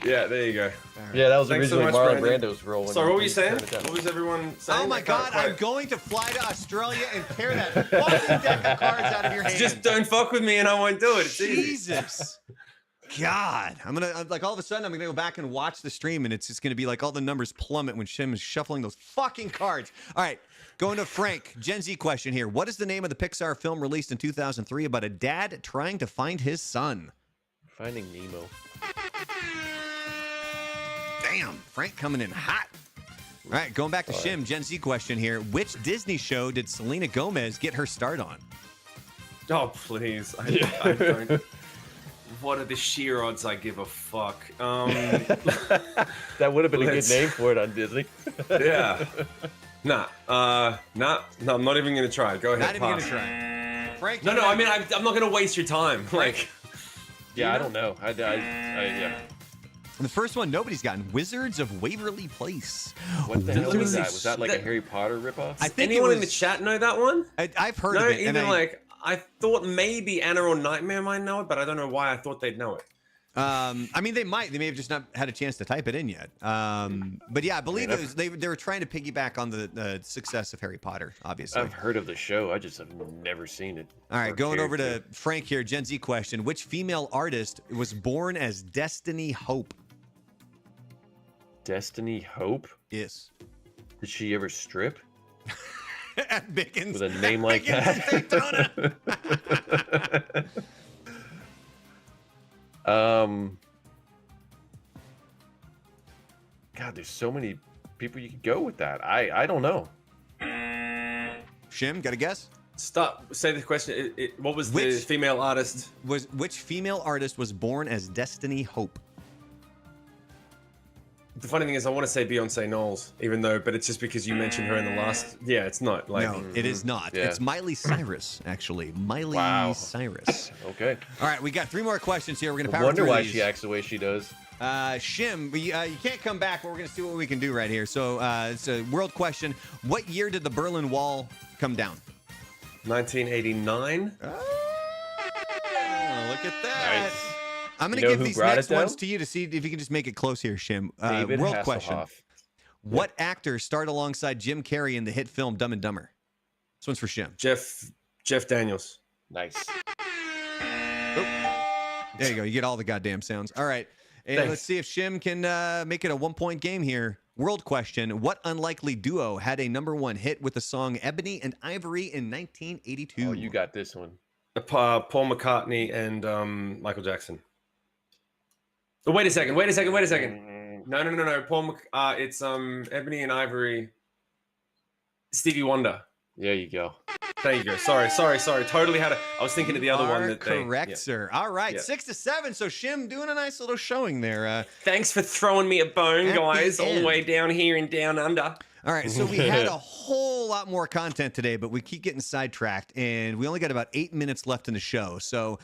Yeah, there you go. Yeah, that was Thanks so originally much, Marlon Brandon. Brando's role. Sorry, what were you he saying? turned it down. What was everyone saying? Oh my I can't God, quite- I'm going to fly to Australia and tear that fucking deck of cards out of your hand. Just don't fuck with me and I won't do it. It's easy. Jesus. God. I'm like all of a sudden I'm gonna go back and watch the stream and it's just gonna be like all the numbers plummet when Shim is shuffling those fucking cards. All right, going to Frank. Gen Z question here. What is the name of the Pixar film released in 2003 about a dad trying to find his son? Finding Nemo. Damn, Frank coming in hot. All right, going back to Shim. Gen Z question here. Which Disney show did Selena Gomez get her start on? Oh, please. I don't. what are the sheer odds I give a fuck? That would have been a good name for it on Disney. Yeah. Nah. I'm not even gonna try. Go ahead. Not even gonna try. Frank. No. I mean, I'm not gonna waste your time. Like. Yeah, I don't know. Yeah. The first one nobody's gotten. Wizards of Waverly Place. What the hell was Wizards- that? Was that like a Harry Potter ripoff? I think Anyone it in the was- chat know that one? I've heard No, of it. even and like I thought maybe Anna or Nightmare might know it, but I don't know why I thought they'd know it. I mean, they might. They may have just not had a chance to type it in yet. But yeah, I believe it was, they were trying to piggyback on the success of Harry Potter, obviously. I've heard of the show. I just have never seen it. All right, or going over cared to Frank here. Gen Z question. Which female artist was born as Destiny Hope? Destiny Hope? Yes. Did she ever strip? At Bickens. With a name like Bickens in that? Daytona. God, there's so many people you could go with that. I don't know. Shim, got a guess? Stop. Say the question. What was the Which- female artist? Which female artist was born as Destiny Hope? The funny thing is, I want to say Beyonce Knowles, but it's just because you mentioned her in the last. Yeah, it's not like. No, it is not. Yeah. It's Miley Cyrus, actually. Miley Wow. Cyrus. Okay. All right, we got 3 more questions here. We're gonna I power wonder through why these. she acts the way she does. Shim, you can't come back, but we're going to see what we can do right here. So it's a world question. What year did the Berlin Wall come down? 1989. Oh, look at that. Nice. I'm going You to know give who these brought next it ones down? to you to see if you can just make it close here, Shim. David World Hasselhoff. question. What actor starred alongside Jim Carrey in the hit film Dumb and Dumber? This one's for Shim. Jeff Daniels. Nice. There you go. You get all the goddamn sounds. All right. And Thanks. let's see if Shim can make it a 1-point game here. World question. What unlikely duo had a #1 hit with the song Ebony and Ivory in 1982? Oh, you got this one. Paul McCartney and Michael Jackson. Oh, wait a second. No. It's Ebony and Ivory. Stevie Wonder. There you go. There you go. Sorry. Totally had I was thinking of the other one that correct, yeah. sir. All right. Yeah. 6-7. So Shim doing a nice little showing there. Thanks for throwing me a bone, At the guys. All end. the way down here and down under. All right. So we had a whole lot more content today, but we keep getting sidetracked, and we only got about 8 minutes left in the show. So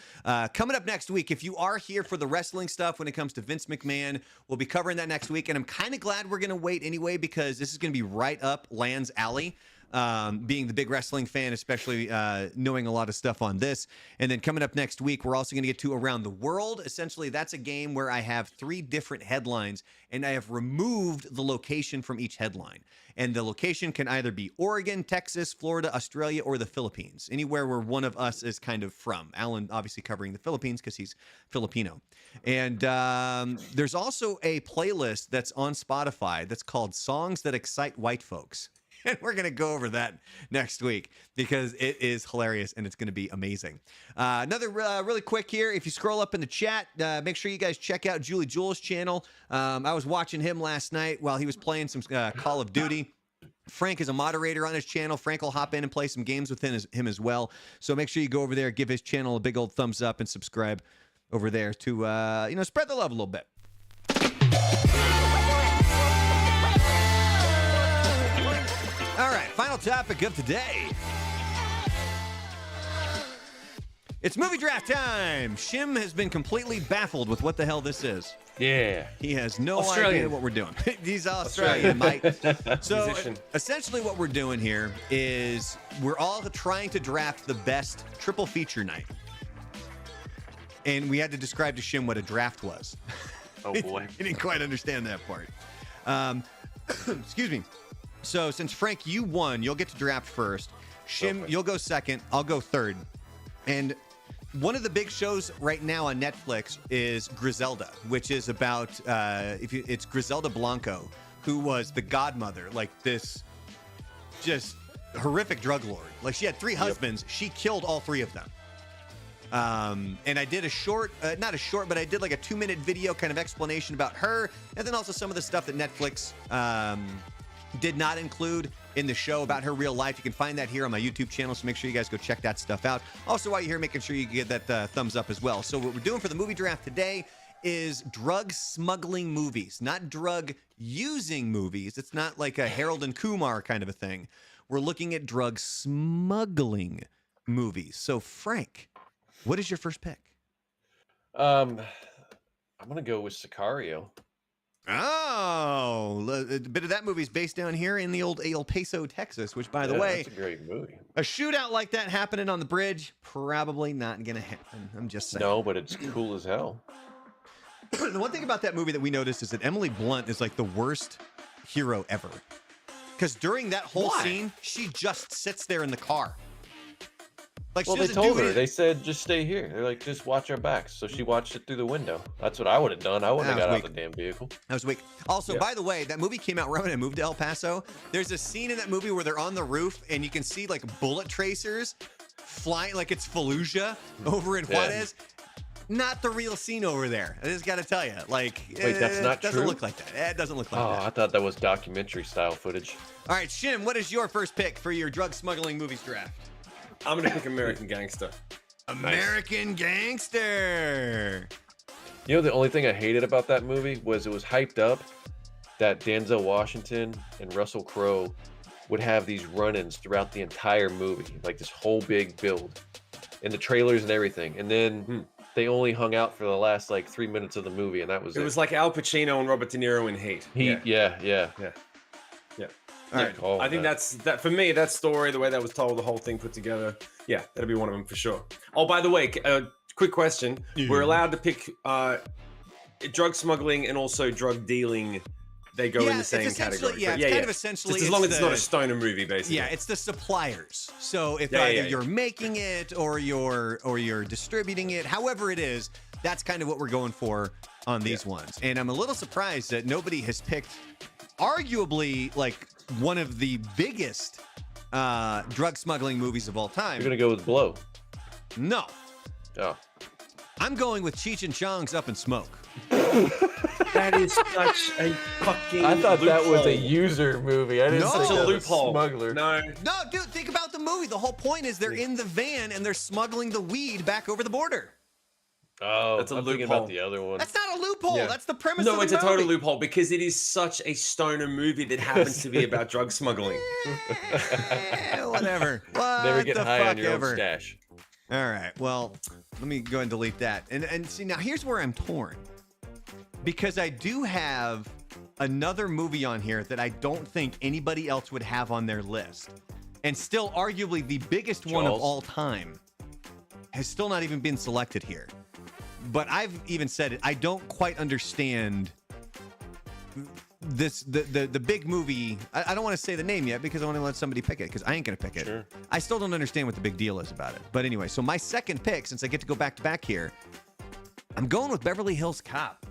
coming up next week, if you are here for the wrestling stuff when it comes to Vince McMahon, we'll be covering that next week. And I'm kind of glad we're going to wait anyway, because this is going to be right up Land's alley. Being the big wrestling fan, especially knowing a lot of stuff on this. And then coming up next week, we're also going to get to Around the World. Essentially, that's a game where I have 3 different headlines, and I have removed the location from each headline. And the location can either be Oregon, Texas, Florida, Australia, or the Philippines. Anywhere where one of us is kind of from. Alan obviously covering the Philippines because he's Filipino. And there's also a playlist that's on Spotify that's called Songs That Excite White Folks. And we're going to go over that next week because it is hilarious and it's going to be amazing. Another really quick here. If you scroll up in the chat, make sure you guys check out Julie Jewell's channel. I was watching him last night while he was playing some Call of Duty. Frank is a moderator on his channel. Frank will hop in and play some games with him as well. So make sure you go over there, give his channel a big old thumbs up, and subscribe over there to spread the love a little bit. All right, final topic of today. It's movie draft time. Shim has been completely baffled with what the hell this is. Yeah. He has no Australian. idea what we're doing. He's Australian, Mike. So Musician. essentially what we're doing here is we're all trying to draft the best triple feature night. And we had to describe to Shim what a draft was. Oh boy. He didn't quite understand that part. Excuse me. So since Frank, you won, you'll get to draft first. Shim, Okay. you'll go second. I'll go third. And one of the big shows right now on Netflix is Griselda, which is about it's Griselda Blanco, who was the godmother, like this just horrific drug lord. Like she had 3 husbands. She killed all 3 of them. And I did a short, not a short, but I did like a 2-minute video kind of explanation about her, and then also some of the stuff that Netflix did not include in the show about her real life. You can find that here on my YouTube channel, so make sure you guys go check that stuff out. Also, while you're here, making sure you get that thumbs up as well. So what we're doing for the movie draft today is drug smuggling movies, not drug using movies. It's not like a Harold and Kumar kind of a thing. We're looking at drug smuggling movies. So, Frank, what is your first pick? I'm gonna go with Sicario. Oh, a bit of that movie's based down here in the old El Paso, Texas, which, by the way, that's a great movie. a shootout like that happening on the bridge, probably not going to happen. I'm just saying. No, but it's cool as hell. The one thing about that movie that we noticed is that Emily Blunt is like the worst hero ever. Because during that whole scene, she just sits there in the car. Like, well, she they doesn't told do her. anything. They said, just stay here. They're like, just watch our backs. So she watched it through the window. That's what I would have done. I wouldn't have got out of the damn vehicle. That was weak. Also, by the way, that movie came out right when I moved to El Paso. There's a scene in that movie where they're on the roof and you can see like bullet tracers flying like it's Fallujah over in Juarez. Not the real scene over there. I just got to tell you. Like, wait, that's not true? It doesn't look like that. It doesn't look like that. I thought that was documentary style footage. All right, Shim, what is your first pick for your drug smuggling movies draft? I'm gonna pick American Gangster. American Gangster. You know, the only thing I hated about that movie was it was hyped up that Denzel Washington and Russell Crowe would have these run-ins throughout the entire movie, like this whole big build in the trailers and everything. And then they only hung out for the last like 3 minutes of the movie, and that was it. It was like Al Pacino and Robert De Niro in Heat. Yeah. All right. I think that's for me. That story, the way that was told, the whole thing put together. Yeah, that'll be one of them for sure. Oh, by the way, quick question: we're allowed to pick drug smuggling and also drug dealing. They go in the same category. Yeah, it's kind of essentially. Just as long as it's not a stoner movie, basically. Yeah, it's the suppliers. So if either you're making it or you're distributing it, however it is, that's kind of what we're going for on these ones. And I'm a little surprised that nobody has picked, arguably, like one of the biggest drug smuggling movies of all time. You're gonna go with Blow. No. Oh. I'm going with Cheech and Chong's Up in Smoke. That is such a fucking I thought that was a loophole. user movie. I didn't think Such a that was loophole. Smuggler. No. No, dude, think about the movie. The whole point is they're in the van and they're smuggling the weed back over the border. Oh, That's a I'm thinking loophole. about the other one. That's not a loophole. Yeah. That's the premise of No, the it's movie. a total loophole because it is such a stoner movie that happens to be about drug smuggling. Whatever. What Never get the high fuck on your ever. own stash. All right. Well, let me go ahead and delete that. And see, now here's where I'm torn. Because I do have another movie on here that I don't think anybody else would have on their list. And still arguably the biggest one of Jaws. all time has still not even been selected here. But I've even said it. I don't quite understand this the big movie. I don't want to say the name yet because I want to let somebody pick it because I ain't gonna pick it. Sure. I still don't understand what the big deal is about it. But anyway, so my second pick, since I get to go back to back here, I'm going with Beverly Hills Cop.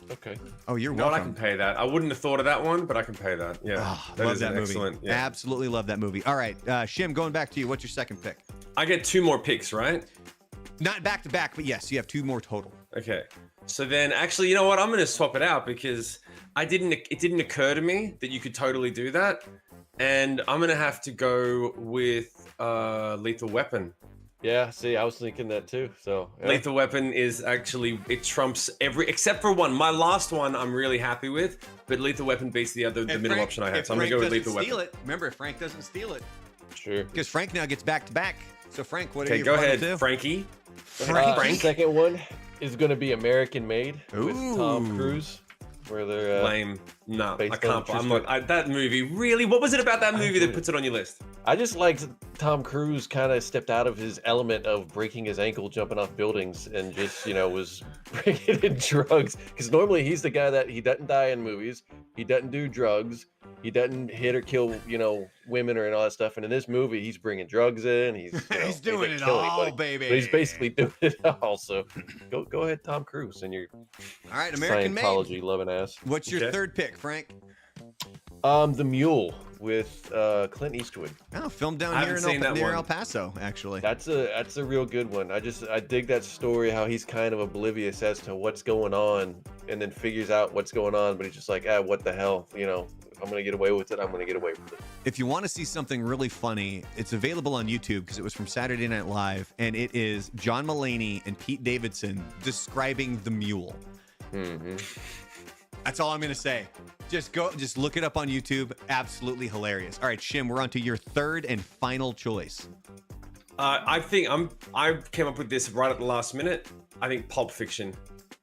Okay. Oh, you're No, I welcome. can pay that. I wouldn't have thought of that one, but I can pay that. Yeah, Oh, that love is that movie. excellent. Yeah. Absolutely love that movie. All right, Shim, going back to you. What's your second pick? I get 2 more picks, right? Not back to back, but yes, you have 2 more total. Okay. So then, actually, you know what? I'm going to swap it out because it didn't occur to me that you could totally do that, and I'm going to have to go with Lethal Weapon. Yeah, see, I was thinking that too. So yeah. Lethal Weapon is actually, it trumps every, except for one. My last one I'm really happy with, but Lethal Weapon beats the middle option I had. So I'm going to go with Lethal Weapon. Remember, if Frank doesn't steal it. Sure. Because Frank now gets back to back. So Frank, what are Okay, you go planning ahead, to do? Frankie. Frank? Second one is going to be American Made with Tom Ooh. Cruise, where they're Lame. No, I based on can't. true I'm story. not. That movie, really? What was it about that movie that puts it on your list? I just liked Tom Cruise kind of stepped out of his element of breaking his ankle jumping off buildings and just, was bringing in drugs. Because normally he's the guy that he doesn't die in movies. He doesn't do drugs. He doesn't hit or kill, women or and all that stuff. And in this movie, he's bringing drugs in. He's He's he doing didn't it kill all, anybody, baby. But he's basically doing it all. So go ahead, Tom Cruise, and your All right, American Made. Scientology loving ass. What's your Okay. third pick, Frank? The Mule with Clint Eastwood. Oh, filmed down I here haven't seen that near one. El Paso, actually. That's a real good one. I dig that story, how he's kind of oblivious as to what's going on, and then figures out what's going on, but he's just like, what the hell, you know, if I'm gonna get away with it, I'm gonna get away with it. If you want to see something really funny, it's available on YouTube because it was from Saturday Night Live, and it is John Mulaney and Pete Davidson describing the mule. Mm-hmm. That's all I'm gonna say. Just look it up on YouTube. Absolutely hilarious. All right, Shim, we're on to your third and final choice. I think I came up with this right at the last minute. I think Pulp Fiction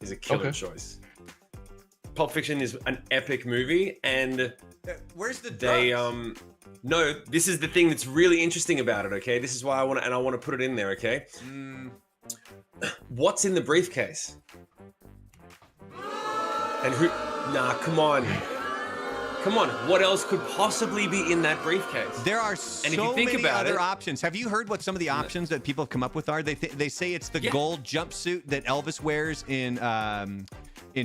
is a killer choice. Pulp Fiction is an epic movie, and Where's the they drugs? no, this is the thing that's really interesting about it. Okay, this is why I want to put it in there. Okay, what's in the briefcase? And who? Nah, come on. What else could possibly be in that briefcase? There are And if you think many about other it- options. Have you heard what some of the options that people have come up with are? They say it's the gold jumpsuit that Elvis wears in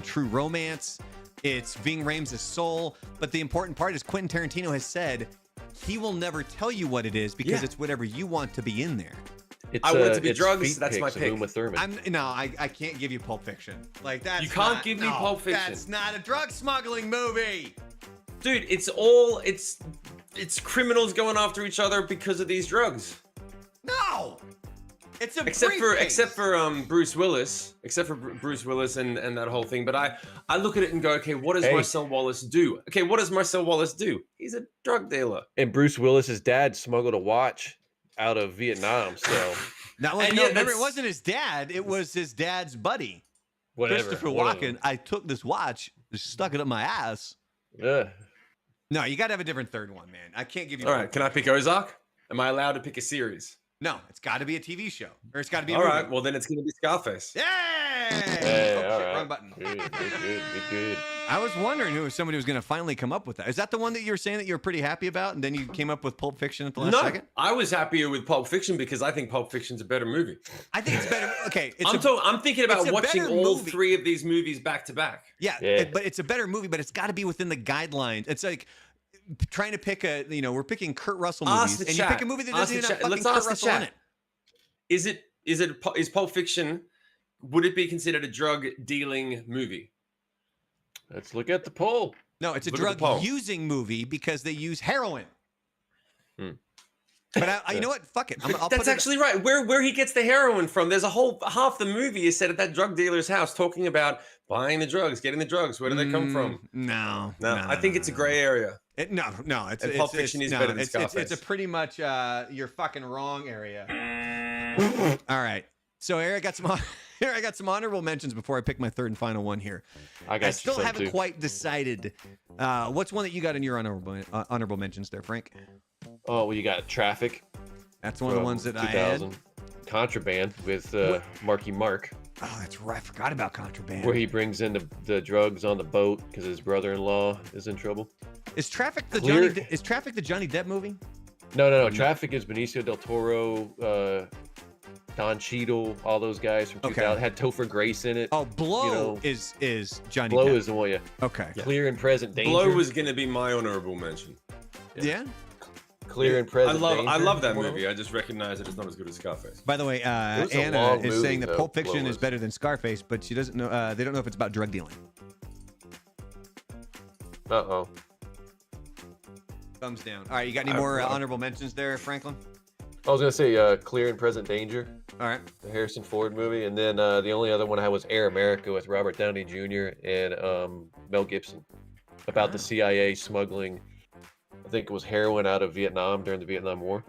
True Romance. It's Ving Rhames' soul. But the important part is Quentin Tarantino has said he will never tell you what it is because it's whatever you want to be in there. I want it to be it's drugs, feet that's my pics of pick. Uma Thurman. I can't give you Pulp Fiction. Like that. You can't give me Pulp Fiction. That's not a drug smuggling movie. Dude, it's criminals going after each other because of these drugs. No. It's a Except briefcase. for Bruce Willis, and that whole thing. But I look at it and go, okay, what does Marcel Wallace do? Okay, what does Marcel Wallace do? He's a drug dealer. And Bruce Willis's dad smuggled a watch out of Vietnam, so remember, it wasn't his dad. It was his dad's buddy, whatever. Christopher one of Walken. them. I took this watch, stuck it up my ass. Yeah. No, you got to have a different third one, man. I can't give you. All right, can I pick Ozark? Am I allowed to pick a series? No, it's got to be a TV show, or it's got to be a All movie. right, well then it's gonna be Scarface. Yay! Hey, Oh, all shit, right. wrong button. Good. I was wondering who somebody was going to finally come up with that. Is that the one that you were saying that you were pretty happy about, and then you came up with Pulp Fiction at the last second? I was happier with Pulp Fiction because I think Pulp Fiction's a better movie. I think it's better. Okay, I'm thinking about it's a watching better all movie. three of these movies back to back. Yeah, but it's a better movie, but it's got to be within the guidelines. It's like trying to pick we're picking Kurt Russell movies, and you pick a movie that doesn't even have fucking Kurt Russell in it. Is Pulp Fiction, would it be considered a drug dealing movie? Let's look at the poll. No, it's a Look at the drug poll. using movie because they use heroin. Hmm. But you know what? Fuck it. I'll That's put actually right. Where he gets the heroin from, there's a whole half the movie is set at that drug dealer's house talking about buying the drugs, getting the drugs. Where do they come from? No, I think it's a gray area. No. And Pulp Fiction is better than Scarface. It's a pretty much you're fucking wrong area. All right. So Eric got some honorable mentions before I pick my third and final one here. I still haven't quite decided. What's one that you got in your honorable mentions there, Frank? Oh, well, you got Traffic. That's one of the ones that I had. Contraband with Marky Mark. Oh, that's right. I forgot about Contraband. Where he brings in the drugs on the boat because his brother-in-law is in trouble. Is Traffic the Johnny Depp movie? No. Traffic is Benicio del Toro, Don Cheadle, all those guys from 2000. Had Topher Grace in it. Oh, Blow is Johnny Blow Depp. is the one, yeah. Okay. Clear and Present Danger. Blow was going to be my honorable mention. Yeah. Clear and Present Danger. I love that movie. I just recognize that it's not as good as Scarface. By the way, was a Anna long is movie, saying that though, Pulp Fiction Blow is was. better than Scarface, but she doesn't know. They don't know if it's about drug dealing. Uh-oh. Thumbs down. All right, you got any more honorable mentions there, Franklin? I was going to say Clear and Present Danger, All right. the Harrison Ford movie. And then the only other one I had was Air America with Robert Downey Jr. and Mel Gibson about the CIA smuggling, I think it was heroin out of Vietnam during the Vietnam War.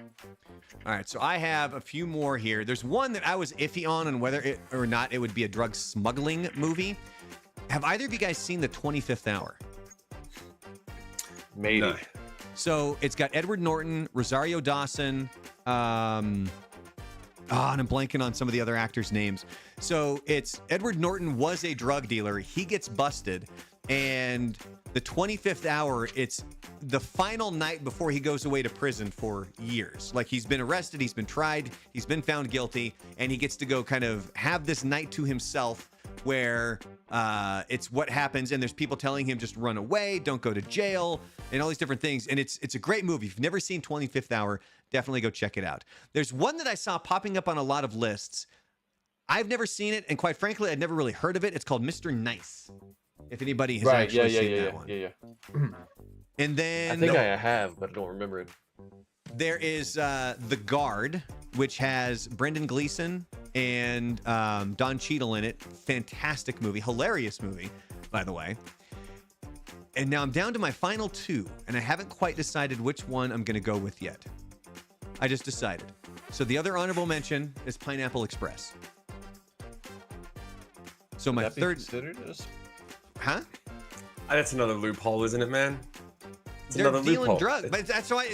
All right, so I have a few more here. There's one that I was iffy on whether it or not it would be a drug smuggling movie. Have either of you guys seen The 25th Hour? Maybe. No. So it's got Edward Norton, Rosario Dawson, and I'm blanking on some of the other actors' names. So it's Edward Norton was a drug dealer. He gets busted, and The 25th Hour, it's the final night before he goes away to prison for years. Like, he's been arrested, he's been tried, he's been found guilty, and he gets to go kind of have this night to himself where it's what happens, and there's people telling him just run away, don't go to jail, and all these different things. And it's a great movie. If you've never seen 25th Hour, definitely go check it out. There's one that I saw popping up on a lot of lists. I've never seen it, and quite frankly, I'd never really heard of it. It's called Mr. Nice. If anybody has actually seen that one. Yeah. And then I think I have, but I don't remember it. there is The Guard, which has Brendan Gleeson and Don Cheadle in it. Fantastic movie. Hilarious movie, by the way. And now I'm down to my final two, and I haven't quite decided which one I'm going to go with yet. I just decided. So the other honorable mention is Pineapple Express. So my Would that be third... considered as... Huh? That's another loophole, isn't it, man? It's They're another dealing loophole. drugs, but that's why.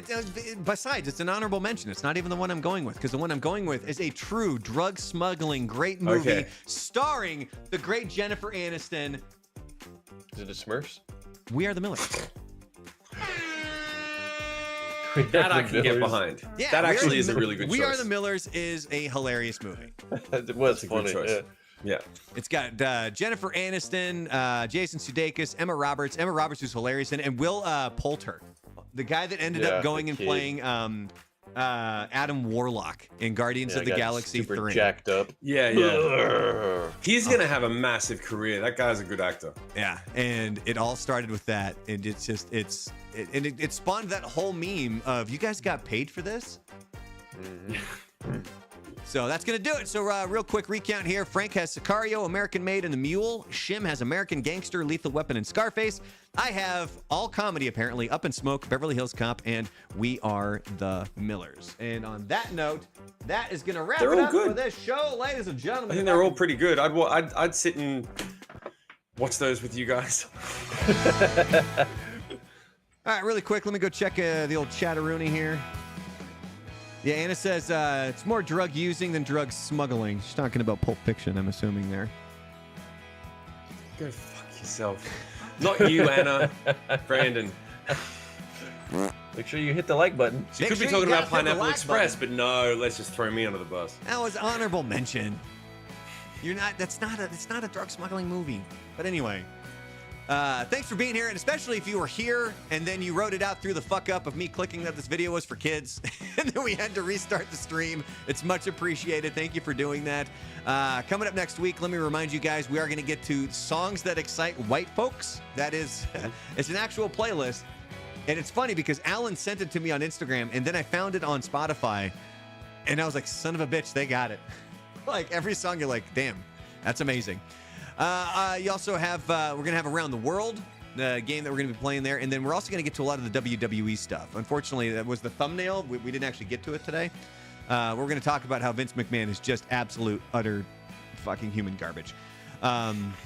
Besides, it's an honorable mention. It's not even the one I'm going with, because the one I'm going with is a true drug smuggling great movie starring the great Jennifer Aniston. Is it the Smurfs? We Are the Millers. That I can get behind. Yeah, that We Are actually the is a Mil- really good We choice. Are the Millers is a hilarious movie. It was That's a good funny. choice. Yeah. It's got Jennifer Aniston, Jason Sudeikis, Emma Roberts who's hilarious, and Will Poulter, the guy that ended up Yeah, going the and kid. playing Adam Warlock in Guardians Yeah, of the got Galaxy super 3. jacked up. Yeah. He's gonna have a massive career. That guy's a good actor. Yeah, and it all started with that, and it's just it spawned that whole meme of you guys got paid for this. So that's gonna do it. So real quick recount here: Frank has Sicario, American Made, and The Mule. Shim has American Gangster, Lethal Weapon, and Scarface. I have all comedy apparently: Up in Smoke, Beverly Hills Cop, and We Are the Millers. And on that note, that is gonna wrap They're it all up good. for this show, ladies and gentlemen. I think they're all pretty good. I'd sit and watch those with you guys. All right, really quick, let me go check the old chatteroony here. Yeah, Anna says it's more drug using than drug smuggling. She's talking about Pulp Fiction, I'm assuming there. Go fuck yourself. Not you, Anna. Brandon. Make sure you hit the like button. She Make could be sure you talking guys about hit the Pineapple like Express, button. but no, let's just throw me under the bus. That was honorable mention. It's not a drug smuggling movie. But anyway, thanks for being here, and especially if you were here and then you wrote it out through the fuck up of me clicking that this video was for kids, and then we had to restart the stream. It's much appreciated. Thank you for doing that. Coming up next week, let me remind you guys, we are going to get to songs that excite white folks. That is, it's an actual playlist. And it's funny because Alan sent it to me on Instagram, and then I found it on Spotify, and I was like, son of a bitch, they got it. Like every song, you're like, damn, that's amazing. You also have, we're going to have Around the World, the game that we're going to be playing there. And then we're also going to get to a lot of the WWE stuff. Unfortunately, that was the thumbnail. We didn't actually get to it today. We're going to talk about how Vince McMahon is just absolute, utter fucking human garbage.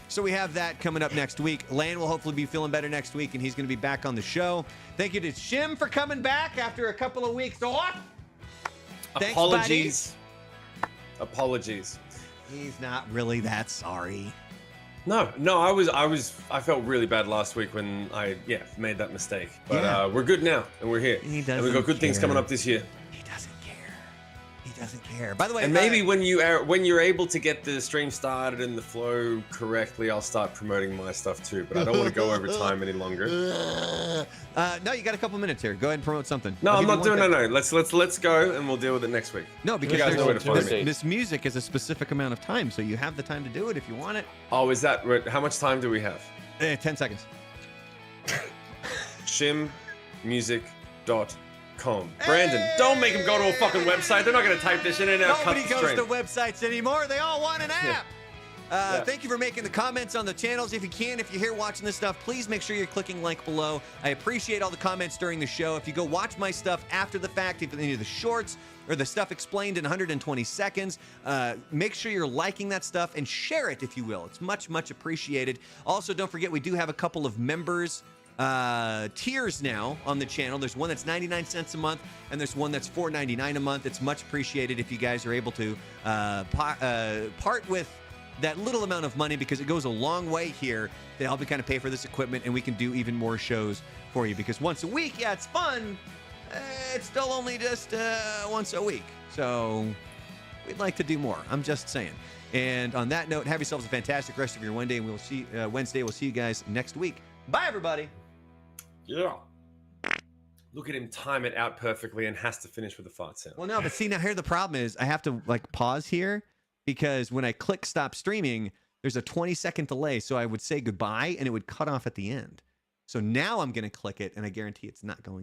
So we have that coming up next week. Lan will hopefully be feeling better next week, and he's going to be back on the show. Thank you to Shim for coming back after a couple of weeks off. Thanks, Apologies. Apologies. He's not really that sorry. No, I felt really bad last week when I made that mistake. But Yeah. we're good now, and we're here. He And we've got good things doesn't coming care. up this year. He doesn't care. He doesn't care. By the way, And maybe when you're able to get the stream started and the flow correctly, I'll start promoting my stuff too. But I don't want to go over time any longer. no, you got a couple minutes here. Go ahead and promote something. No, I'll I'm give you not one doing. thing. No. Let's go, and we'll deal with it next week. No, because guys know where to find me. this music is a specific amount of time, so you have the time to do it if you want it. Oh, is that right? How much time do we have? 10 seconds. shimmusic.com. Brandon, don't make him go to a fucking website. They're not going to type this in and out. Nobody goes to websites anymore. They all want an app. Yeah. Thank you for making the comments on the channels. If you can, if you're here watching this stuff, please make sure you're clicking like below. I appreciate all the comments during the show. If you go watch my stuff after the fact, if any of the shorts or the stuff explained in 120 seconds, make sure you're liking that stuff and share it if you will. It's much, much appreciated. Also, don't forget, we do have a couple of members tiers now on the channel. There's one that's 99 cents a month, and there's one that's $4.99 a month. It's much appreciated if you guys are able to part with that little amount of money, because it goes a long way here to help you kind of pay for this equipment, and we can do even more shows for you, because once a week, yeah, it's fun. It's still only just once a week. So we'd like to do more. I'm just saying. And on that note, have yourselves a fantastic rest of your Wednesday, and we'll see Wednesday. We'll see you guys next week. Bye, everybody. Yeah. Look at him time it out perfectly and has to finish with a fart sound. Well, no, but see, now here the problem is I have to like pause here because when I click stop streaming, there's a 20-second delay. So I would say goodbye and it would cut off at the end. So now I'm going to click it and I guarantee it's not going